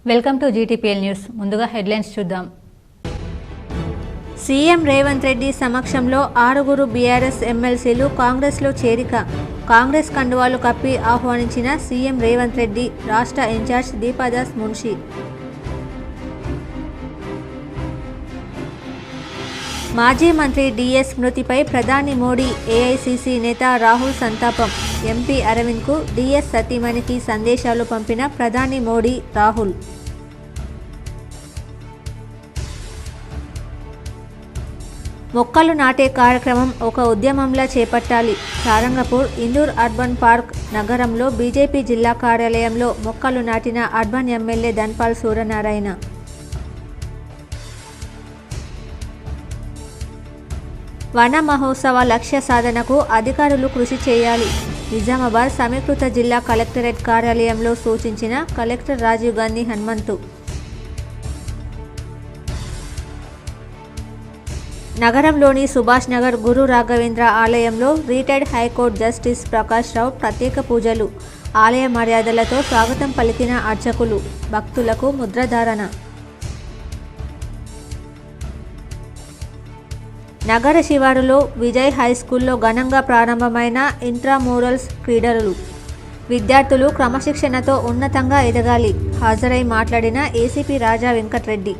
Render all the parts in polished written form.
Welcome to GTPL news. ముందుగా headlines చూద్దాం. CM Revanth Reddy సమక్షంలో 6 బీఆర్ఎస్ ఎమ్మెల్సీలు కాంగ్రెస్లో చేరిక. కాంగ్రెస్ కండువాలు కప్పి ఆహ్వానించిన సీఎం రేవంత్ రెడ్డి, రాష్ట్ర ఇన్ఛార్జ్ దీపాదాస్ మున్షి. మాజీ మంత్రి డిఎస్ మృతిపై ప్రధాని మోడీ, ఏఐసీసీ నేత రాహుల్ సంతాపం. ఎంపీ అరవింద్కు డిఎస్ సతీమణికి సందేశాలు పంపిన ప్రధాని మోడీ, రాహుల్. మొక్కలు నాటే కార్యక్రమం ఒక ఉద్యమంలా చేపట్టాలి. సారంగపూర్ ఇందూర్ అర్బన్ పార్క్ నగరంలో బీజేపీ జిల్లా కార్యాలయంలో మొక్కలు నాటిన అర్బన్ ఎమ్మెల్యే ధన్పాల్ సూర్యనారాయణ. వన మహోత్సవ లక్ష్య సాధనకు అధికారులు కృషి చేయాలి. నిజామాబాద్ సమీకృత జిల్లా కలెక్టరేట్ కార్యాలయంలో సూచించిన కలెక్టర్ రాజీవ్ గాంధీ హనుమంతు. నగరంలోని సుభాష్ నగర్ గురు రాఘవేంద్ర ఆలయంలో రిటైర్డ్ హైకోర్టు జస్టిస్ ప్రకాష్ రావు ప్రత్యేక పూజలు. ఆలయ మర్యాదలతో స్వాగతం పలికిన అర్చకులు, భక్తులకు ముద్రధారణ. నగర శివారులో విజయ్ హైస్కూల్లో ఘనంగా ప్రారంభమైన ఇంట్రామూరల్స్ క్రీడలు. విద్యార్థులు క్రమశిక్షణతో ఉన్నతంగా ఎదగాలి. హాజరై మాట్లాడిన ఏసీపీ రాజా వెంకట్రెడ్డి.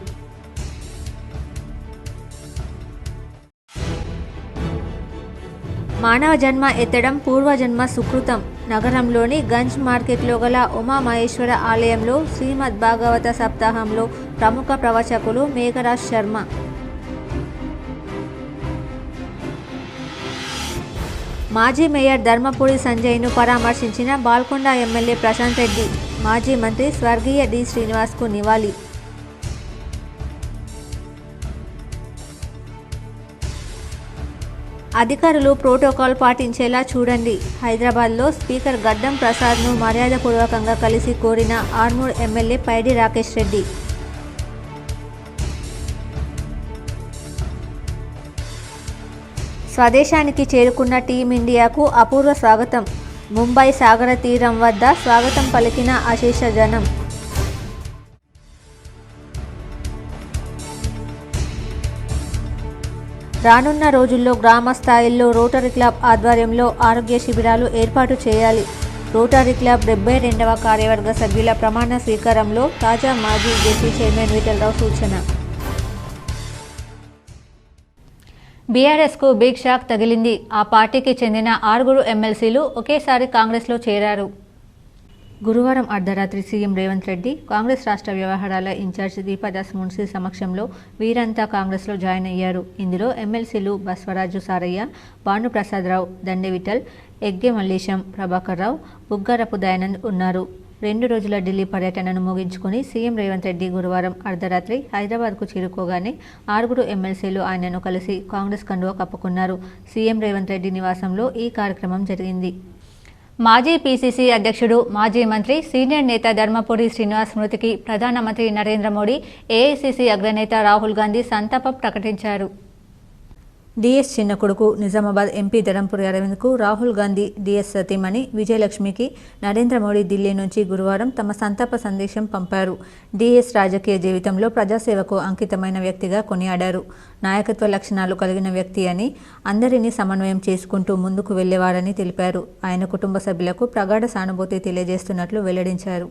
మానవ జన్మ ఎత్తడం పూర్వజన్మ సుకృతం. నగరంలోని గంజ్ మార్కెట్లో గల ఉమామహేశ్వర ఆలయంలో శ్రీమద్ భాగవత సప్తాహంలో ప్రముఖ ప్రవచకులు మేఘరాజ్ శర్మ. మాజీ మేయర్ ధర్మపురి సంజయ్ను పరామర్శించిన బాల్కొండ ఎమ్మెల్యే ప్రశాంత్ రెడ్డి. మాజీ మంత్రి స్వర్గీయ డి శ్రీనివాస్కు నివాళి. అధికారులు ప్రోటోకాల్ పాటించేలా చూడండి. హైదరాబాద్లో స్పీకర్ గడ్డం ప్రసాద్ను మర్యాదపూర్వకంగా కలిసి కోరిన ఆర్మూర్ ఎమ్మెల్యే పైడి రాకేష్ రెడ్డి. స్వదేశానికి చేరుకున్న టీమిండియాకు అపూర్వ స్వాగతం. ముంబై సాగర తీరం వద్ద స్వాగతం పలికిన అశేష జనం. రానున్న రోజుల్లో గ్రామ స్థాయిల్లో రోటరీ క్లబ్ ఆధ్వర్యంలో ఆరోగ్య శిబిరాలు ఏర్పాటు చేయాలి. రోటరీ క్లబ్ 72వ కార్యవర్గ సభ్యుల ప్రమాణ స్వీకారంలో తాజా మాజీ జెసి చైర్మన్ విఠలరావు సూచన. బీఆర్ఎస్కు బిగ్ షాక్ తగిలింది. ఆ పార్టీకి చెందిన 6 ఎమ్మెల్సీలు ఒకేసారి కాంగ్రెస్లో చేరారు. గురువారం అర్ధరాత్రి సీఎం రేవంత్ రెడ్డి, కాంగ్రెస్ రాష్ట్ర వ్యవహారాల ఇన్ఛార్జ్ దీపాదాస్ మున్షి సమక్షంలో వీరంతా కాంగ్రెస్లో జాయిన్ అయ్యారు. ఇందులో ఎమ్మెల్సీలు బస్వరాజు సారయ్య, భానుప్రసాదరావు, దండె విఠల్, ఎగ్గే మల్లేశం, ప్రభాకర్ రావు, బుగ్గారపు దయానంద్ ఉన్నారు. 2 రోజుల ఢిల్లీ పర్యటనను ముగించుకుని సీఎం రేవంత్ రెడ్డి గురువారం అర్ధరాత్రి హైదరాబాద్కు చేరుకోగానే 6 ఎమ్మెల్సీలు ఆయనను కలిసి కాంగ్రెస్ కండువా కప్పుకున్నారు. సీఎం రేవంత్ రెడ్డి నివాసంలో ఈ కార్యక్రమం జరిగింది. మాజీ పీసీసీ అధ్యక్షుడు, మాజీ మంత్రి, సీనియర్ నేత ధర్మపురి శ్రీనివాస్ మృతికి ప్రధానమంత్రి నరేంద్ర మోడీ, ఏఐసీసీ అగ్రనేత రాహుల్ గాంధీ సంతాపం ప్రకటించారు. డిఎస్ చిన్న కొడుకు నిజామాబాద్ ఎంపీ ధర్మపురి అరవింద్కు రాహుల్ గాంధీ, డిఎస్ సతీమణి విజయలక్ష్మికి నరేంద్ర మోడీ ఢిల్లీ నుంచి గురువారం తమ సంతాప సందేశం పంపారు. డిఎస్ రాజకీయ జీవితంలో ప్రజాసేవకు అంకితమైన వ్యక్తిగా కొనియాడారు. నాయకత్వ లక్షణాలు కలిగిన వ్యక్తి అని, అందరినీ సమన్వయం చేసుకుంటూ ముందుకు వెళ్లేవారని తెలిపారు. ఆయన కుటుంబ సభ్యులకు ప్రగాఢ సానుభూతి తెలియజేస్తున్నట్లు వెల్లడించారు.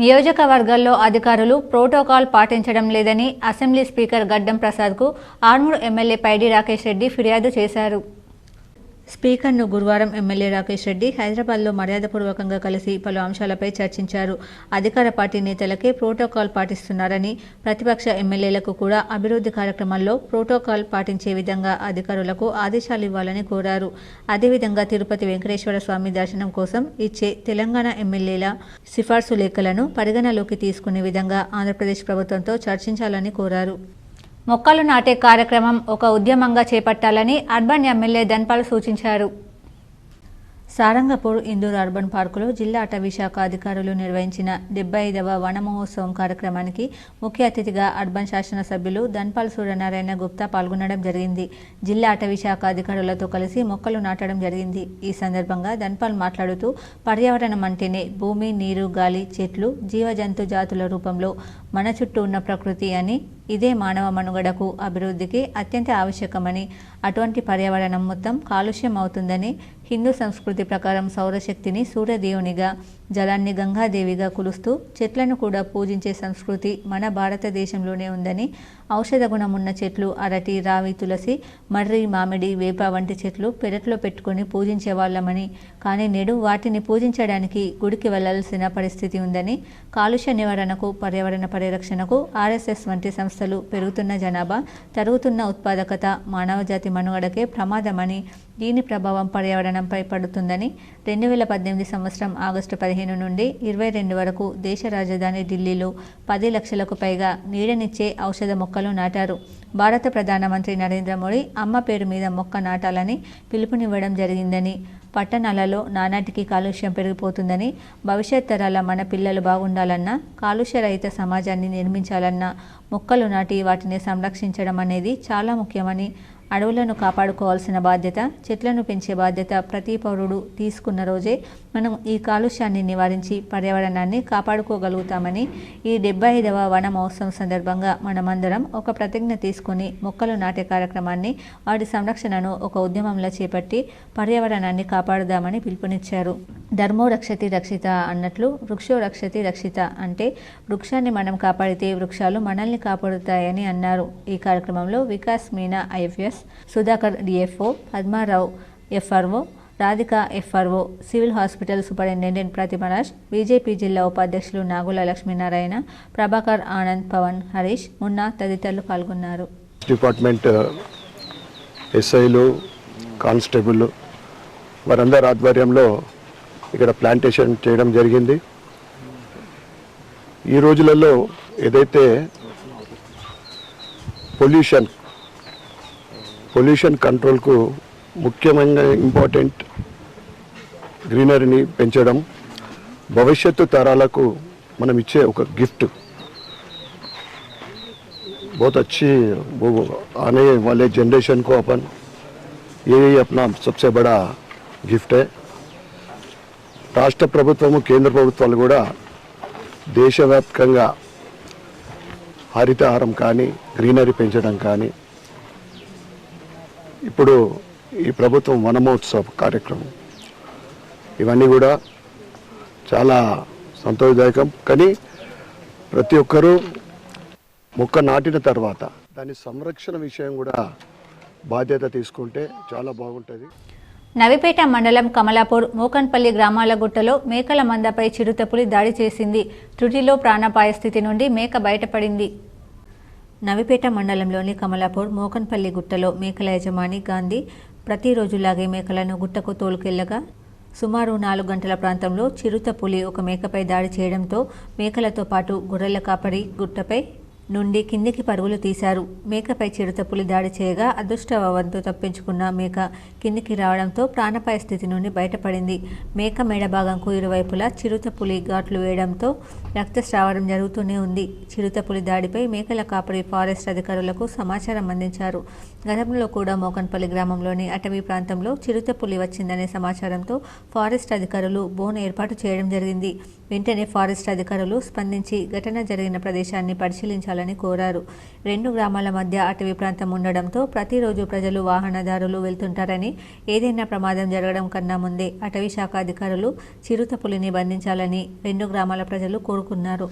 నియోజకవర్గాల్లో అధికారులు ప్రోటోకాల్ పాటించడం లేదని అసెంబ్లీ స్పీకర్ గడ్డం ప్రసాద్కు ఆర్మూర్ ఎమ్మెల్యే పైడి రాకేష్ రెడ్డి ఫిర్యాదు చేశారు. స్పీకర్ను గురువారం ఎమ్మెల్యే రాకేష్ రెడ్డి హైదరాబాద్లో మర్యాదపూర్వకంగా కలిసి పలు అంశాలపై చర్చించారు. అధికార పార్టీ నేతలకే ప్రోటోకాల్ పాటిస్తున్నారని, ప్రతిపక్ష ఎమ్మెల్యేలకు కూడా అభివృద్ధి కార్యక్రమాల్లో ప్రోటోకాల్ పాటించే విధంగా అధికారులకు ఆదేశాలు ఇవ్వాలని కోరారు. అదేవిధంగా తిరుపతి వెంకటేశ్వర స్వామి దర్శనం కోసం ఇచ్చే తెలంగాణ ఎమ్మెల్యేల సిఫార్సు లేఖలను పరిగణలోకి తీసుకునే విధంగా ఆంధ్రప్రదేశ్ ప్రభుత్వంతో చర్చించాలని కోరారు. మొక్కలు నాటే కార్యక్రమం ఒక ఉద్యమంగా చేపట్టాలని అర్బన్ ఎమ్మెల్యే ధన్పాల్ సూచించారు. సారంగపూర్ ఇందూర్ అర్బన్ పార్కులో జిల్లా అటవీ శాఖ అధికారులు నిర్వహించిన 75వ వన మహోత్సవం కార్యక్రమానికి ముఖ్య అతిథిగా అర్బన్ శాసనసభ్యులు ధన్పాల్ సూర్యనారాయణ గుప్తా పాల్గొనడం జరిగింది. జిల్లా అటవీ శాఖ అధికారులతో కలిసి మొక్కలు నాటడం జరిగింది. ఈ సందర్భంగా ధన్పాల్ మాట్లాడుతూ పర్యావరణం అంటేనే భూమి, నీరు, గాలి, చెట్లు, జీవజంతు జాతుల రూపంలో మన చుట్టూ ఉన్న ప్రకృతి అని, ఇదే మానవ మనుగడకు, అభివృద్ధికి అత్యంత ఆవశ్యకమని, అటువంటి పర్యావరణం మొత్తం కాలుష్యం అవుతుందని, హిందూ సంస్కృతి ప్రకారం సౌరశక్తిని సూర్యదేవునిగా, జలాన్ని గంగాదేవిగా కొలుస్తూ చెట్లను కూడా పూజించే సంస్కృతి మన భారతదేశంలోనే ఉందని, ఔషధ గుణం ఉన్న చెట్లు అరటి, రావి, తులసి, మర్రి, మామిడి, వేప వంటి చెట్లు పెరట్లో పెట్టుకుని పూజించే వాళ్ళమని, కానీ నేడు వాటిని పూజించడానికి గుడికి వెళ్లాల్సిన పరిస్థితి ఉందని, కాలుష్య నివారణకు, పర్యావరణ పరిరక్షణకు RSS వంటి సంస్థలు, పెరుగుతున్న జనాభా, తరుగుతున్న ఉత్పాదకత మానవజాతి మనుగడకే ప్రమాదమని, దీని ప్రభావం పర్యావరణంపై పడుతుందని 2018 సంవత్సరం ఆగస్టు 15 నుండి 22 వరకు దేశ రాజధాని ఢిల్లీలో 10 లక్షలకు పైగా నీడనిచ్చే ఔషధ మొక్కలు నాటారు. భారత ప్రధానమంత్రి నరేంద్ర మోడీ అమ్మ పేరు మీద మొక్క నాటాలని పిలుపునివ్వడం జరిగిందని, పట్టణాలలో నానాటికి కాలుష్యం పెరిగిపోతుందని, భవిష్యత్ తరాల మన పిల్లలు బాగుండాలన్నా, కాలుష్య రహిత సమాజాన్ని నిర్మించాలన్నా మొక్కలు నాటి వాటిని సంరక్షించడం అనేది చాలా ముఖ్యమని, అడవులను కాపాడుకోవాల్సిన బాధ్యత, చెట్లను పెంచే బాధ్యత ప్రతి పౌరుడు తీసుకున్న రోజే మనం ఈ కాలుష్యాన్ని నివారించి పర్యావరణాన్ని కాపాడుకోగలుగుతామని, ఈ 75వ వన మహోత్సవం సందర్భంగా మనమందరం ఒక ప్రతిజ్ఞ తీసుకుని మొక్కలు నాటే కార్యక్రమాన్ని, వాటి సంరక్షణను ఒక ఉద్యమంలో చేపట్టి పర్యావరణాన్ని కాపాడుదామని పిలుపునిచ్చారు. ధర్మో రక్షతి రక్షిత అన్నట్లు వృక్షో రక్షతి రక్షిత అంటే వృక్షాన్ని మనం కాపాడితే వృక్షాలు మనల్ని కాపాడుతాయని అన్నారు. ఈ కార్యక్రమంలో Vikas Meena IFS, Sudhakar DFO, Padmarao FRO, Radhika FRO, civil hospital superintendent Pratima Raj, BJP జిల్లా ఉపాధ్యక్షులు నాగుల లక్ష్మీనారాయణ, ప్రభాకర్, ఆనంద్, పవన్, హరీష్, మున్నా తదితరులు పాల్గొన్నారు. డిపార్ట్మెంట్ SIలు, కానిస్టేబుల్ వారందరి ఆధ్వర్యంలో ఇక్కడ ప్లాంటేషన్ చేయడం జరిగింది. ఈ రోజులలో ఏదైతే పొల్యూషన్ కంట్రోల్కు ముఖ్యమైన ఇంపార్టెంట్ గ్రీనరీని పెంచడం, భవిష్యత్తు తరాలకు మనం ఇచ్చే ఒక గిఫ్ట్, बहुत अच्छी वो आने वाले जनरेशन को अपन यही अपना सबसे बड़ा గిఫ్ట్. రాష్ట్ర ప్రభుత్వము, కేంద్ర ప్రభుత్వాలు కూడా దేశవ్యాప్తంగా హరితహారం కానీ, గ్రీనరీ పెంచడం కానీ, ఇప్పుడు ఈ ప్రభుత్వం వనమహోత్సవ కార్యక్రమం, ఇవన్నీ కూడా చాలా సంతోషదాయకం. కానీ ప్రతి ఒక్కరూ మొక్క నాటిన తర్వాత దాని సంరక్షణ విషయం కూడా బాధ్యత తీసుకుంటే చాలా బాగుంటుంది. నవిపేట మండలం కమలాపూర్, మోకన్పల్లి గ్రామాల గుట్టలో మేకల మందపై చిరుతపులి దాడి చేసింది. త్రుటిలో ప్రాణాపాయ స్థితి నుండి మేక బయటపడింది. నవిపేట మండలంలోని కమలాపూర్, మోకన్పల్లి గుట్టలో మేకల యజమాని గాంధీ ప్రతిరోజులాగే మేకలను గుట్టకు తోలుకెళ్లగా సుమారు 4 గంటల ప్రాంతంలో చిరుతపులి ఒక మేకపై దాడి చేయడంతో మేకలతో పాటు గొర్రెల కాపరి గుట్టపై నుండి కిందికి పరుగులు తీశారు. మేకపై చిరుతపులి దాడి చేయగా అదృష్టవంతో తప్పించుకున్న మేక కిందికి రావడంతో ప్రాణాపాయ స్థితి నుండి బయటపడింది. మేక మెడ భాగంకు ఇరువైపులా చిరుతపులి ఘాట్లు వేయడంతో రక్తస్రావడం జరుగుతూనే ఉంది. చిరుతపులి దాడిపై మేకల కాపరి ఫారెస్ట్ అధికారులకు సమాచారం అందించారు. గతంలో కూడా మోకన్పల్లి గ్రామంలోని అటవీ ప్రాంతంలో చిరుతపులి వచ్చిందనే సమాచారంతో ఫారెస్ట్ అధికారులు బోన్ ఏర్పాటు చేయడం జరిగింది. వెంటనే ఫారెస్ట్ అధికారులు స్పందించి ఘటన జరిగిన ప్రదేశాన్ని పరిశీలించాలని కోరారు. 2 గ్రామాల మధ్య అటవీ ప్రాంతం ఉండడంతో ప్రతిరోజు ప్రజలు, వాహనదారులు వెళ్తుంటారని, ఏదైనా ప్రమాదం జరగడం కన్నా ముందే అటవీ శాఖ అధికారులు చిరుతపులిని బంధించాలని 2 గ్రామాల ప్రజలు కోరుకున్నారు.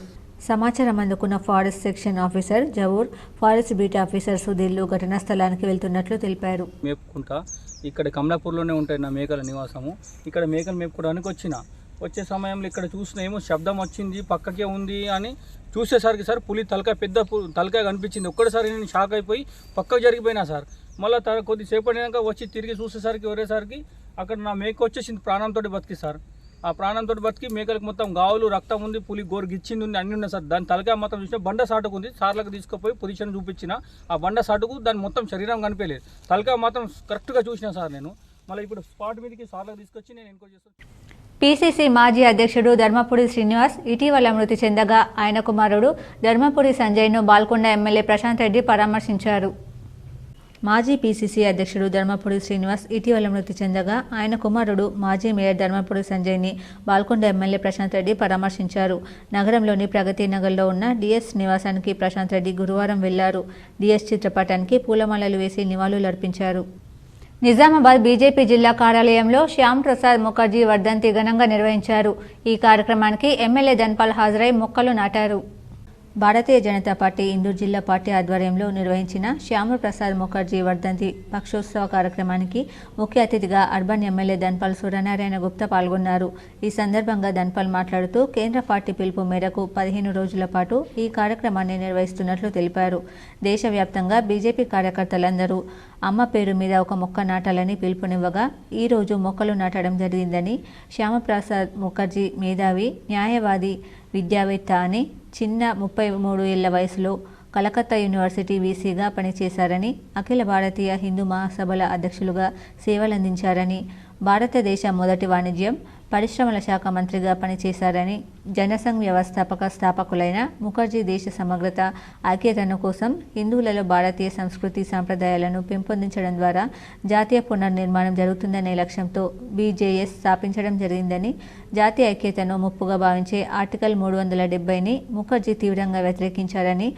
సమాచారం అందుకున్న forest section officer Javur, forest beat officer సుధీర్లు ఘటనా స్థలానికి వెళ్తున్నట్లు తెలిపారు. మేపుకుంటా ఇక్కడ కమలాపూర్లోనే ఉంటాయి నా మేకల నివాసము. ఇక్కడ మేకలు మేపుకోవడానికి వచ్చే సమయంలో ఇక్కడ చూసిన ఏమో శబ్దం వచ్చింది, పక్కకే ఉంది అని చూసేసరికి సార్ పులి పెద్ద తలకాయ కనిపించింది. ఒక్కడసారి నేను షాక్ అయిపోయి పక్కకు జరిగిపోయినా సార్. మళ్ళీ కొద్దిసేపటినాక వచ్చి తిరిగి చూసేసరికి ఒరేసరికి అక్కడ నా మేక వచ్చేసింది ప్రాణంతో బతికి సార్. ఆ ప్రాణంతో బతికి మేకలకు మొత్తం గావులు, రక్తం ఉంది, పులి గోరు గిచ్చింది ఉంది, అన్నీ ఉన్నాయి సార్. దాని తలకాయ మొత్తం చూసిన బండ సాటుకు ఉంది. సార్లకు తీసుకుపోయి పొజిషన్ చూపించిన ఆ బండ సాటుకు దాని మొత్తం శరీరం కనిపించలేదు. తలకాయ మాత్రం కరెక్ట్గా చూసిన సార్ నేను. మళ్ళీ ఇప్పుడు స్పాట్ మీదకి సార్లకు తీసుకొచ్చి నేను ఎన్క్వైరీ చేస్తాను. పీసీసీ మాజీ అధ్యక్షుడు ధర్మపురి శ్రీనివాస్ ఇటీవల మృతి చెందగా ఆయన కుమారుడు ధర్మపురి సంజయ్ను బాల్కొండ ఎమ్మెల్యే ప్రశాంత్ రెడ్డి పరామర్శించారు. మాజీ పీసీసీ అధ్యక్షుడు ధర్మపురి శ్రీనివాస్ ఇటీవల మృతి చెందగా ఆయన కుమారుడు మాజీ మేయర్ ధర్మపురి సంజయ్ని బాల్కొండ ఎమ్మెల్యే ప్రశాంత్ రెడ్డి పరామర్శించారు. నగరంలోని ప్రగతి నగర్లో ఉన్న డిఎస్ నివాసానికి ప్రశాంత్ రెడ్డి గురువారం వెళ్లారు. డిఎస్ చిత్రపటానికి పూలమాలలు వేసి నివాళులర్పించారు. నిజామాబాద్ బీజేపీ జిల్లా కార్యాలయంలో శ్యామ్ ప్రసాద్ ముఖర్జీ వర్ధంతి ఘనంగా నిర్వహించారు. ఈ కార్యక్రమానికి ఎమ్మెల్యే ధన్పాల్ హాజరై మొక్కలు నాటారు. భారతీయ జనతా పార్టీ ఇందూరు జిల్లా పార్టీ ఆధ్వర్యంలో నిర్వహించిన శ్యామప్రసాద్ ముఖర్జీ వర్ధంతి పక్షోత్సవ కార్యక్రమానికి ముఖ్య అతిథిగా అర్బన్ ఎమ్మెల్యే ధన్పాల్ సూర్యనారాయణ గుప్తా పాల్గొన్నారు. ఈ సందర్భంగా ధన్పాల్ మాట్లాడుతూ కేంద్ర పార్టీ పిలుపు మేరకు 15 రోజుల పాటు ఈ కార్యక్రమాన్ని నిర్వహిస్తున్నట్లు తెలిపారు. దేశవ్యాప్తంగా బీజేపీ కార్యకర్తలందరూ అమ్మ పేరు మీద ఒక మొక్క నాటాలని పిలుపునివ్వగా ఈ రోజు మొక్కలు నాటడం జరిగిందని, శ్యామప్రసాద్ ముఖర్జీ మేధావి, న్యాయవాది, విద్యావేత్త అని చిన్న 33 ఏళ్ల వయసులో కలకత్తా యూనివర్సిటీ వీసీగా పనిచేశారని, అఖిల భారతీయ హిందూ మహాసభల అధ్యక్షులుగా సేవలందించారని, భారతదేశ మొదటి వాణిజ్యం పరిశ్రమల శాఖ మంత్రిగా పనిచేశారని, జనసంఘ్ వ్యవస్థాపక స్థాపకులైన ముఖర్జీ దేశ సమగ్రత, ఐక్యతను కోసం హిందువులలో భారతీయ సంస్కృతి సంప్రదాయాలను పెంపొందించడం ద్వారా జాతీయ పునర్నిర్మాణం జరుగుతుందనే లక్ష్యంతో బీజేఎస్ స్థాపించడం జరిగిందని, జాతీయ ఐక్యతను ముప్పుగా భావించే ఆర్టికల్ 370ని ముఖర్జీ తీవ్రంగా వ్యతిరేకించారని,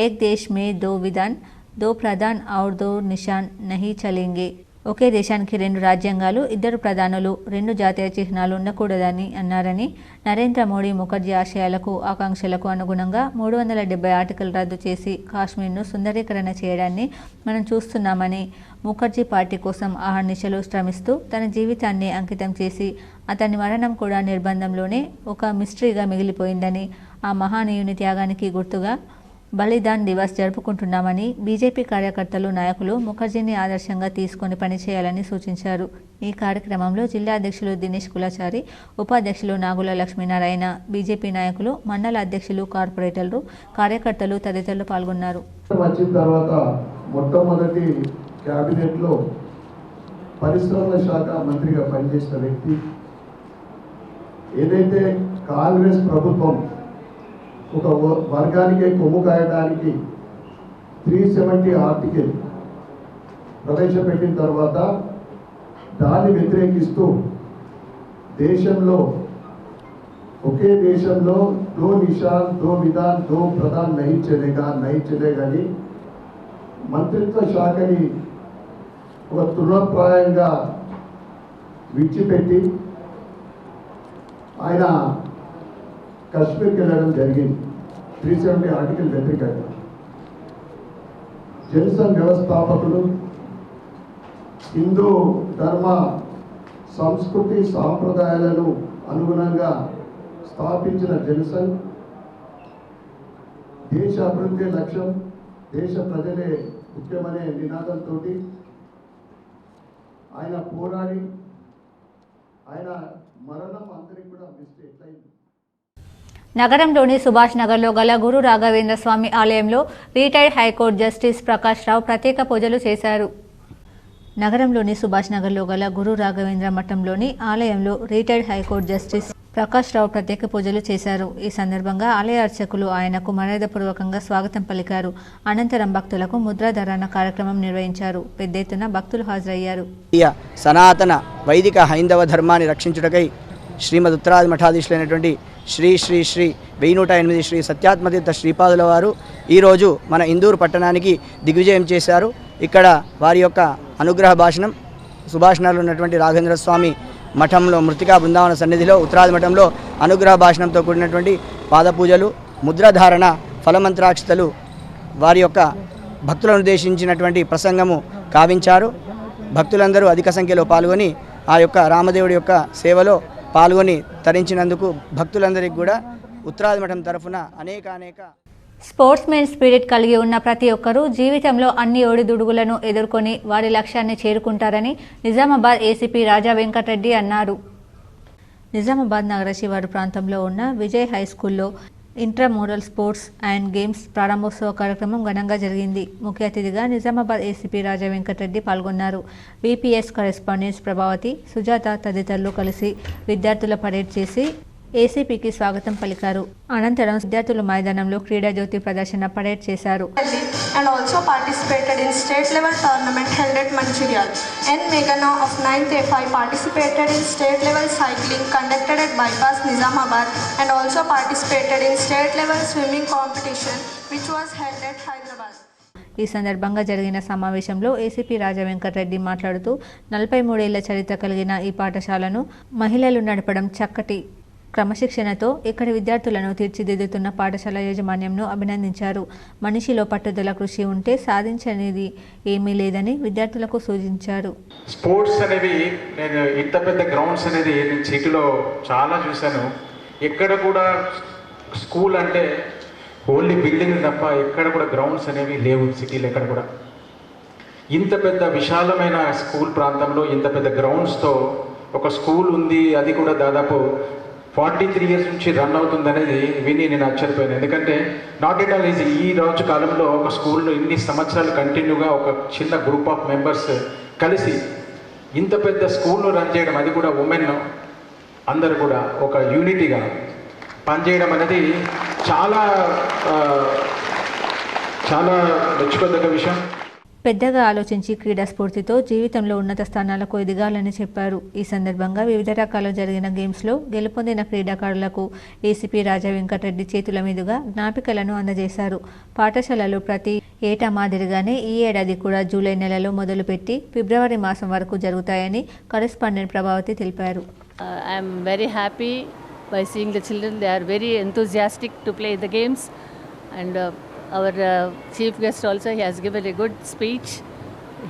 ఏక్ దేశ్ మే దో విధాన్, దో ప్రధాన్ ఔర్ దో నిషాన్ నహీ చలేంగే, ఒకే దేశానికి 2 రాజ్యాంగాలు, 2 ప్రధానులు, 2 జాతీయ చిహ్నాలు ఉండకూడదని అన్నారని, నరేంద్ర మోడీ ముఖర్జీ ఆశయాలకు, ఆకాంక్షలకు అనుగుణంగా 370 ఆర్టికల్ రద్దు చేసి కాశ్మీర్ను సుందరీకరణ చేయడాన్ని మనం చూస్తున్నామని, ముఖర్జీ పార్టీ కోసం అహర్నిశలు శ్రమిస్తూ తన జీవితాన్ని అంకితం చేసి అతని మరణం కూడా నిర్బంధంలోనే ఒక మిస్టరీగా మిగిలిపోయిందని, ఆ మహానీయుని త్యాగానికి గుర్తుగా బలిదాన్ దివస్ జరుపుకుంటున్నామని, బీజేపీ కార్యకర్తలు, నాయకులు ముఖర్జీని ఆదర్శంగా తీసుకొని పనిచేయాలని సూచించారు. ఈ కార్యక్రమంలో జిల్లా అధ్యక్షులు దినేష్ కులాచారి, ఉపాధ్యక్షులు నాగుల లక్ష్మీనారాయణ, బీజేపీ నాయకులు, మండల అధ్యక్షులు, కార్పొరేటర్లు, కార్యకర్తలు తదితరులు పాల్గొన్నారు. వచ్చిన తర్వాత మొట్టమొదటి క్యాబినెట్లో పరిశ్రమల శాఖ మంత్రిగా పనిచేసిన వ్యక్తి, ఏదైతే కాంగ్రెస్ ప్రభుత్వం ఒక వర్గానికే కొమ్ము కాయడానికి 370 ఆర్టికల్ ప్రవేశపెట్టిన తర్వాత దాన్ని వ్యతిరేకిస్తూ దేశంలో ఒకే దేశంలో దో నిషాన్, దో విధాన్, దో ప్రధాన్ నహీ చలేగాని మంత్రిత్వ శాఖని ఒక తృణప్రాయంగా విడిచిపెట్టి ఆయన కాశ్మీర్కి వెళ్ళడం జరిగింది. 370 ఆర్టికల్ వ్యతిరేకంగా జనసంఘ్ వ్యవస్థాపకులు, హిందూ ధర్మ సంస్కృతి సాంప్రదాయాలను అనుగుణంగా స్థాపించిన జనసంఘ్ దేశ అభివృద్ధి లక్ష్యం, దేశ ప్రజలే ముఖ్యమనే నినాదంతో ఆయన పోరాడి ఆయన మరణం అందరికీ కూడా మిస్టేక్ ఎట్లయింది. నగరంలోని సుభాష్ నగర్లో గల గురు రాఘవేంద్ర స్వామి ఆలయంలో రిటైర్డ్ హైకోర్టు జస్టిస్ ప్రకాష్ రావు ప్రత్యేక పూజలు చేశారు. నగరంలోని సుభాష్ నగర్లో గల గురు రాఘవేంద్ర మఠంలోని ఆలయంలో రిటైర్డ్ హైకోర్టు జస్టిస్ ప్రకాష్ రావు ప్రత్యేక పూజలు చేశారు. ఈ సందర్భంగా ఆలయ అర్చకులు ఆయనకు మర్యాదపూర్వకంగా స్వాగతం పలికారు. అనంతరం భక్తులకు ముద్రాధారణ కార్యక్రమం నిర్వహించారు. పెద్ద ఎత్తున భక్తులు హాజరయ్యారు. సనాతన వైదిక హైందవ ధర్మాన్ని రక్షించుటకై శ్రీమద్ ఉత్తరాది మఠాధీశులైనటువంటి శ్రీ శ్రీ శ్రీ 1108 శ్రీ సత్యాత్మతీర్థ శ్రీపాదుల వారు ఈరోజు మన ఇందూరు పట్టణానికి దిగ్విజయం చేశారు. ఇక్కడ వారి యొక్క అనుగ్రహ భాషణం సుభాష్ నగర్లో ఉన్నటువంటి రాఘవేంద్ర స్వామి మఠంలో మృతికా బృందావన సన్నిధిలో ఉత్తరాది మఠంలో అనుగ్రహ భాషణంతో కూడినటువంటి పాదపూజలు, ముద్రాధారణ, ఫలమంత్రాక్షతలు, వారి యొక్క భక్తులను ఉద్దేశించినటువంటి ప్రసంగము కావించారు. భక్తులందరూ అధిక సంఖ్యలో పాల్గొని ఆ యొక్క రామదేవుడి యొక్క సేవలో పాల్గొని తరించినందుకు భక్తులందరికీ కూడా ఉత్తరాది మఠం తరఫున అనేక స్పోర్ట్స్ మెన్ స్పిరిట్ కలిగి ఉన్న ప్రతి ఒక్కరూ జీవితంలో అన్ని ఒడిదుడుగులను ఎదుర్కొని వారి లక్ష్యాన్ని చేరుకుంటారని నిజామాబాద్ ఏసీపీ రాజా వెంకటరెడ్డి అన్నారు. నిజామాబాద్ నగర శివారు ప్రాంతంలో ఉన్న విజయ్ హై స్కూల్లో ఇంట్రామోరల్ స్పోర్ట్స్ అండ్ గేమ్స్ ప్రారంభోత్సవ కార్యక్రమం ఘనంగా జరిగింది. ముఖ్య అతిథిగా నిజామాబాద్ ఏసీపీ రాజా వెంకటరెడ్డి పాల్గొన్నారు. బీపీఎస్ కరెస్పాండెంట్స్ ప్రభావతి, సుజాత తదితరులు కలిసి విద్యార్థుల పరేడ్ చేసి ఏసీపీకి స్వాగతం పలికారు. అనంతరం విద్యార్థులు మైదానంలో క్రీడా జ్యోతి ప్రదర్శన పరేడ్ చేశారు. And also participated in state level tournament held at Mancherial. N. Meghana of 9th FI participated in state level cycling conducted at Bypass Nizamabad and also participated in state level swimming competition which was held at Hyderabad. ఈ సందర్భంగా జరిగిన సమావేశంలో ACP రాజా వెంకటరెడ్డి మాట్లాడుతూ 43 ఏళ్ల చరిత్ర కలిగిన ఈ పాఠశాలను మహిళలు నడపడం చక్కటి క్రమశిక్షణతో ఇక్కడి విద్యార్థులను తీర్చిదిద్దుతున్న పాఠశాల యాజమాన్యంను అభినందించారు. మనిషిలో పట్టుదల కృషి ఉంటే సాధించనిది ఏమీ లేదని విద్యార్థులకు సూచించారు. స్పోర్ట్స్ అనేవి నేను ఇంత పెద్ద గ్రౌండ్స్ అనేది నేను సిటీలో చాలా చూశాను. ఎక్కడ కూడా స్కూల్ అంటే ఓన్లీ బిల్డింగ్ తప్ప ఎక్కడ కూడా గ్రౌండ్స్ అనేవి లేవు సిటీలో ఎక్కడ కూడా. ఇంత పెద్ద విశాలమైన స్కూల్ ప్రాంతంలో ఇంత పెద్ద గ్రౌండ్స్తో ఒక స్కూల్ ఉంది, అది కూడా దాదాపు 43 ఇయర్స్ నుంచి రన్ అవుతుంది అనేది విని నేను ఆశ్చర్యపోయాను. ఎందుకంటే నాట్ ఎట్ ఆల్ ఈజీ ఈ రోజు కాలంలో ఒక స్కూల్లో ఇన్ని సంవత్సరాలు కంటిన్యూగా ఒక చిన్న గ్రూప్ ఆఫ్ మెంబర్స్ కలిసి ఇంత పెద్ద స్కూల్ను రన్ చేయడం, అది కూడా ఉమెన్ అందరూ కూడా ఒక యూనిటీగా పనిచేయడం అనేది చాలా చాలా మెచ్చుకోదగ్గ విషయం. పెద్దగా ఆలోచించి క్రీడా స్ఫూర్తితో జీవితంలో ఉన్నత స్థానాలకు ఎదగాలని చెప్పారు. ఈ సందర్భంగా వివిధ రకాల జరిగిన గేమ్స్లో గెలుపొందిన క్రీడాకారులకు ఏసీపీ రాజా వెంకటరెడ్డి చేతుల మీదుగా జ్ఞాపికలను అందజేశారు. పాఠశాలలు ప్రతి ఏటా మాదిరిగానే ఈ ఏడాది కూడా జూలై నెలలో మొదలుపెట్టి ఫిబ్రవరి మాసం వరకు జరుగుతాయని కరెస్పాండెంట్ ప్రభావతి తెలిపారు. I'm very happy by seeing the children. They are very enthusiastic to play the games, and our chief guest also, he has given a good speech.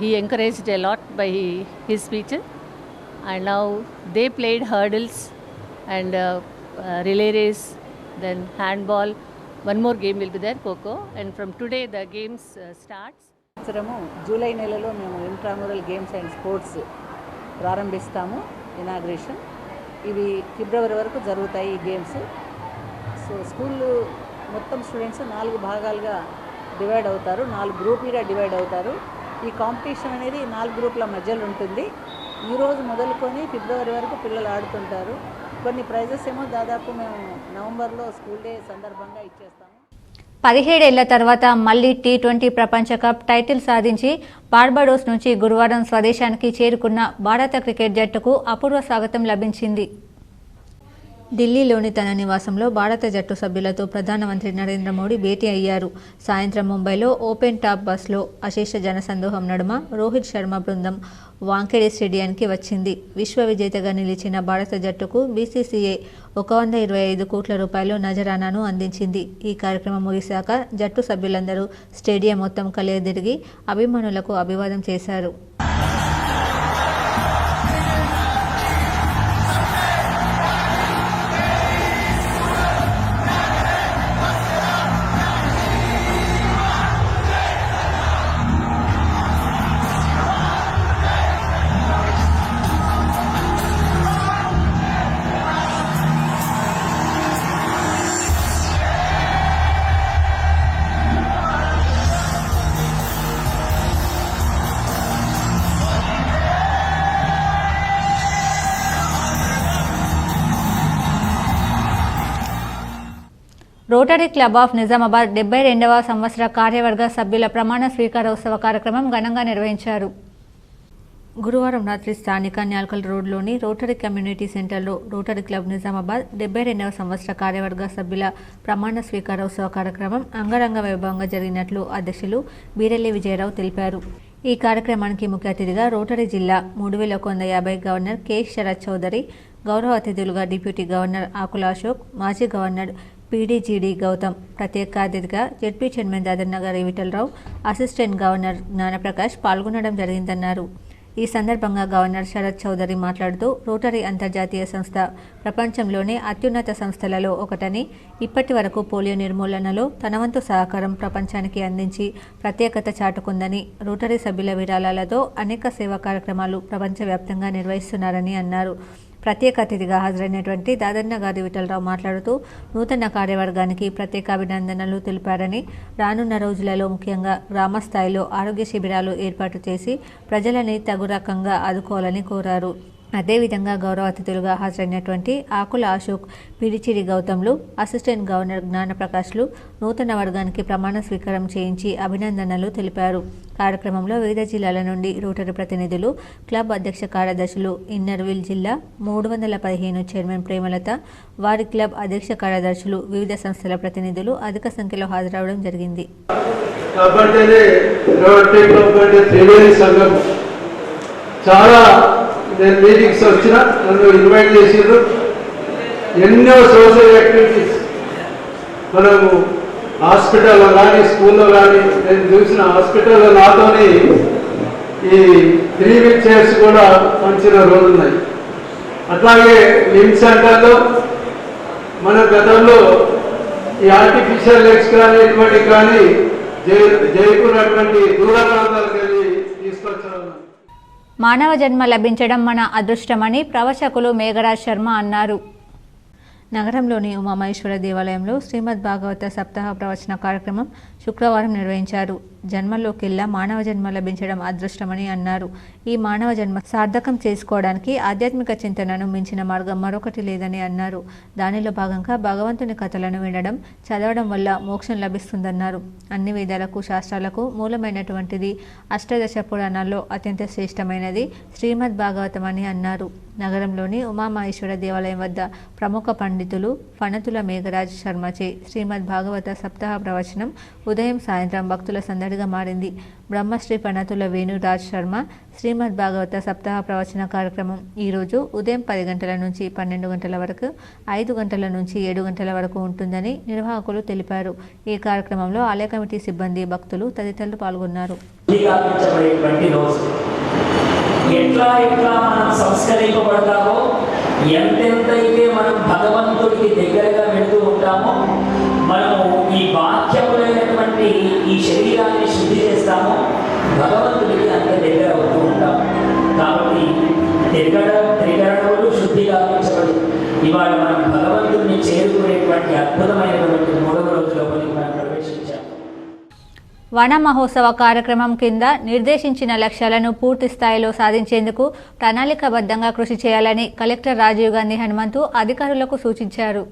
He encouraged a lot by his speech, and now they played hurdles and relay race, then handball. One more game will be there, Coco, and from today the games starts. July నెలలో మేము ఇంట్రామోరల్ games and sports ప్రారంభిస్తాము. Inauguration ఇవి ఫిబ్రవరి వరకు జరుగుతాయి ఈ games. So school మొత్తం students 4 భాగాలుగా divide అవుతారు, 4 గ్రూపులుగా డివైడ్ అవుతారు. ఈ కాంపిటీషన్ అనేది 4 గ్రూపుల మధ్యలో ఉంటుంది. ఈరోజు మొదలుకొని ఫిబ్రవరి వరకు పిల్లలు ఆడుతుంటారు. కొన్ని ప్రైజెస్ ఏమో దాదాపు మేము నవంబర్లో స్కూల్ డే సందర్భంగా ఇచ్చేస్తాము. 17 ఏళ్ల తర్వాత మళ్లీ T20 ప్రపంచ కప్ టైటిల్ సాధించి బార్బడోస్ నుంచి గురువారం స్వదేశానికి చేరుకున్న భారత క్రికెట్ జట్టుకు అపూర్వ స్వాగతం లభించింది. ఢిల్లీలోని తన నివాసంలో భారత జట్టు సభ్యులతో ప్రధానమంత్రి నరేంద్ర మోడీ భేటీ అయ్యారు. సాయంత్రం ముంబైలో ఓపెన్ టాప్ బస్లో అశేష జనసందోహం నడుమ రోహిత్ శర్మ బృందం వాంఖేడే స్టేడియానికి వచ్చింది. విశ్వ విజేతగా నిలిచిన భారత జట్టుకు బీసీసీఐ 125 కోట్ల రూపాయలు నజరానాను అందించింది. ఈ కార్యక్రమం ముగిశాక జట్టు సభ్యులందరూ స్టేడియం మొత్తం కలియదిరిగి అభిమానులకు అభివాదం చేశారు. రోటరీ క్లబ్ ఆఫ్ నిజామాబాద్ 72వ సంవత్సర కార్యవర్గ సభ్యుల ప్రమాణ స్వీకారోత్సవ కార్యక్రమం ఘనంగా నిర్వహించారు. గురువారం రాత్రి స్థానిక న్యాల్కల్ రోడ్లోని రోటరీ కమ్యూనిటీ సెంటర్లో రోటరీ క్లబ్ నిజామాబాద్ 72వ సంవత్సర కార్యవర్గ సభ్యుల ప్రమాణ స్వీకారోత్సవ కార్యక్రమం అంగరంగ వైభవంగా జరిగినట్లు అధ్యక్షులు బీరెల్లి విజయరావు తెలిపారు. ఈ కార్యక్రమానికి ముఖ్య అతిథిగా రోటరీ జిల్లా 3150 గవర్నర్ కె శరత్ చౌదరి, గౌరవ అతిథులుగా డిప్యూటీ గవర్నర్ ఆకుల అశోక్, మాజీ గవర్నర్ పీడీజీడీ గౌతమ్, ప్రత్యేక అతిథిగా ZP chairman Dadarnagar Vithalrao, assistant governor Gnanaprakash పాల్గొనడం జరిగిందన్నారు. ఈ సందర్భంగా గవర్నర్ శరత్ చౌదరి మాట్లాడుతూ రోటరీ అంతర్జాతీయ సంస్థ ప్రపంచంలోనే అత్యున్నత సంస్థలలో ఒకటని, ఇప్పటి వరకు పోలియో నిర్మూలనలో తన వంతు సహకారం ప్రపంచానికి అందించి ప్రత్యేకత చాటుకుందని, రోటరీ సభ్యుల విరాళాలతో అనేక సేవా కార్యక్రమాలు ప్రపంచవ్యాప్తంగా నిర్వహిస్తున్నారని అన్నారు. ప్రత్యేక అతిథిగా హాజరైనటువంటి దాదన్న గారి విఠలరావు మాట్లాడుతూ నూతన కార్యవర్గానికి ప్రత్యేక అభినందనలు తెలిపారని రానున్న రోజులలో ముఖ్యంగా గ్రామ స్థాయిలో ఆరోగ్య శిబిరాలు ఏర్పాటు చేసి ప్రజలని తగు రకంగా ఆదుకోవాలని కోరారు. అదేవిధంగా గౌరవ అతిథులుగా హాజరైనటువంటి ఆకుల అశోక్, పిడిచిరి గౌతమ్లు, అసిస్టెంట్ గవర్నర్ జ్ఞానప్రకాష్లు నూతన వర్గానికి ప్రమాణ స్వీకారం చేయించి అభినందనలు తెలిపారు. కార్యక్రమంలో వివిధ జిల్లాల నుండి రోటరీ ప్రతినిధులు, క్లబ్ అధ్యక్ష కార్యదర్శులు, ఇన్నర్విల్ జిల్లా 315 చైర్మన్ ప్రేమలత, వారి క్లబ్ అధ్యక్ష కార్యదర్శులు, వివిధ సంస్థల ప్రతినిధులు అధిక సంఖ్యలో హాజరవడం జరిగింది. చాలా నేను మీటింగ్స్ వచ్చిన నన్ను ఇన్వైట్ చేసారు. ఎన్నో సోషల్ యాక్టివిటీస్ మనము హాస్పిటల్లో కానీ స్కూల్లో కానీ నేను చూసిన హాస్పిటల్లో నాతోని ఈ 3 వీల్ చైర్స్ కూడా పంచిన రోజులున్నాయి. అట్లాగే లిమ్ సెంటర్లో మన గతంలో ఈ ఆర్టిఫిషియల్ లెగ్స్ కానీ ఇటువంటి కానీ జైపూర్ అటువంటి దూర ప్రాంతాలకు వెళ్ళి తీసుకొచ్చారు. మానవ జన్మ లభించడం మన అదృష్టమని ప్రవచకులు మేఘరాజ్ శర్మ అన్నారు. నగరంలోని ఉమామహేశ్వర దేవాలయంలో శ్రీమద్ భాగవత సప్తాహ ప్రవచన కార్యక్రమం శుక్రవారం నిర్వహించారు. జన్మలోకెల్లా మానవ జన్మ లభించడం అదృష్టమని అన్నారు. ఈ మానవ జన్మ సార్థకం చేసుకోవడానికి ఆధ్యాత్మిక చింతనను మించిన మార్గం మరొకటి లేదని అన్నారు. దానిలో భాగంగా భగవంతుని కథలను వినడం, చదవడం వల్ల మోక్షం లభిస్తుందన్నారు. అన్ని వేదాలకు, శాస్త్రాలకు మూలమైనటువంటిది అష్టాదశ పురాణాల్లో అత్యంత శ్రేష్టమైనది శ్రీమద్ భాగవతం అని అన్నారు. నగరంలోని ఉమామహేశ్వర దేవాలయం వద్ద ప్రముఖ పండితులు ఫణతుల మేఘరాజ్ శర్మచే శ్రీమద్ భాగవత సప్తాహ ప్రవచనం ఉదయం సాయంత్రం భక్తుల సందడిగా మారింది. బ్రహ్మశ్రీ ఫణతుల వేణురాజ్ శర్మ శ్రీమద్ భాగవత సప్తాహ ప్రవచన కార్యక్రమం ఈరోజు ఉదయం 10 గంటల నుంచి 12 గంటల వరకు, 5 గంటల నుంచి 7 గంటల వరకు ఉంటుందని నిర్వాహకులు తెలిపారు. ఈ కార్యక్రమంలో ఆలయ కమిటీ సిబ్బంది, భక్తులు తదితరులు పాల్గొన్నారు. ఎట్లా మనం సంస్కరింపబడతామో, ఎంతెంతైతే మనం భగవంతుడికి దగ్గరగా వెళ్తూ ఉంటామో, మనము ఈ వాక్యములైనటువంటి ఈ శరీరాన్ని శుద్ధి చేస్తామో భగవంతుడికి అంత దగ్గర అవుతూ ఉంటాం. కాబట్టి త్రికరణములు శుద్ధి గావించబడి ఇవాళ మనం భగవంతుడిని చేరుకునేటువంటి అద్భుతమైనటువంటి 3వ రోజులోపలికి మనం ప్రవేశించాం. వన మహోత్సవ కార్యక్రమం కింద నిర్దేశించిన లక్ష్యాలను పూర్తి స్థాయిలో సాధించేందుకు ప్రణాళికాబద్ధంగా కృషి చేయాలని కలెక్టర్ రాజీవ్ గాంధీ హనుమంతు అధికారులకు సూచించారు.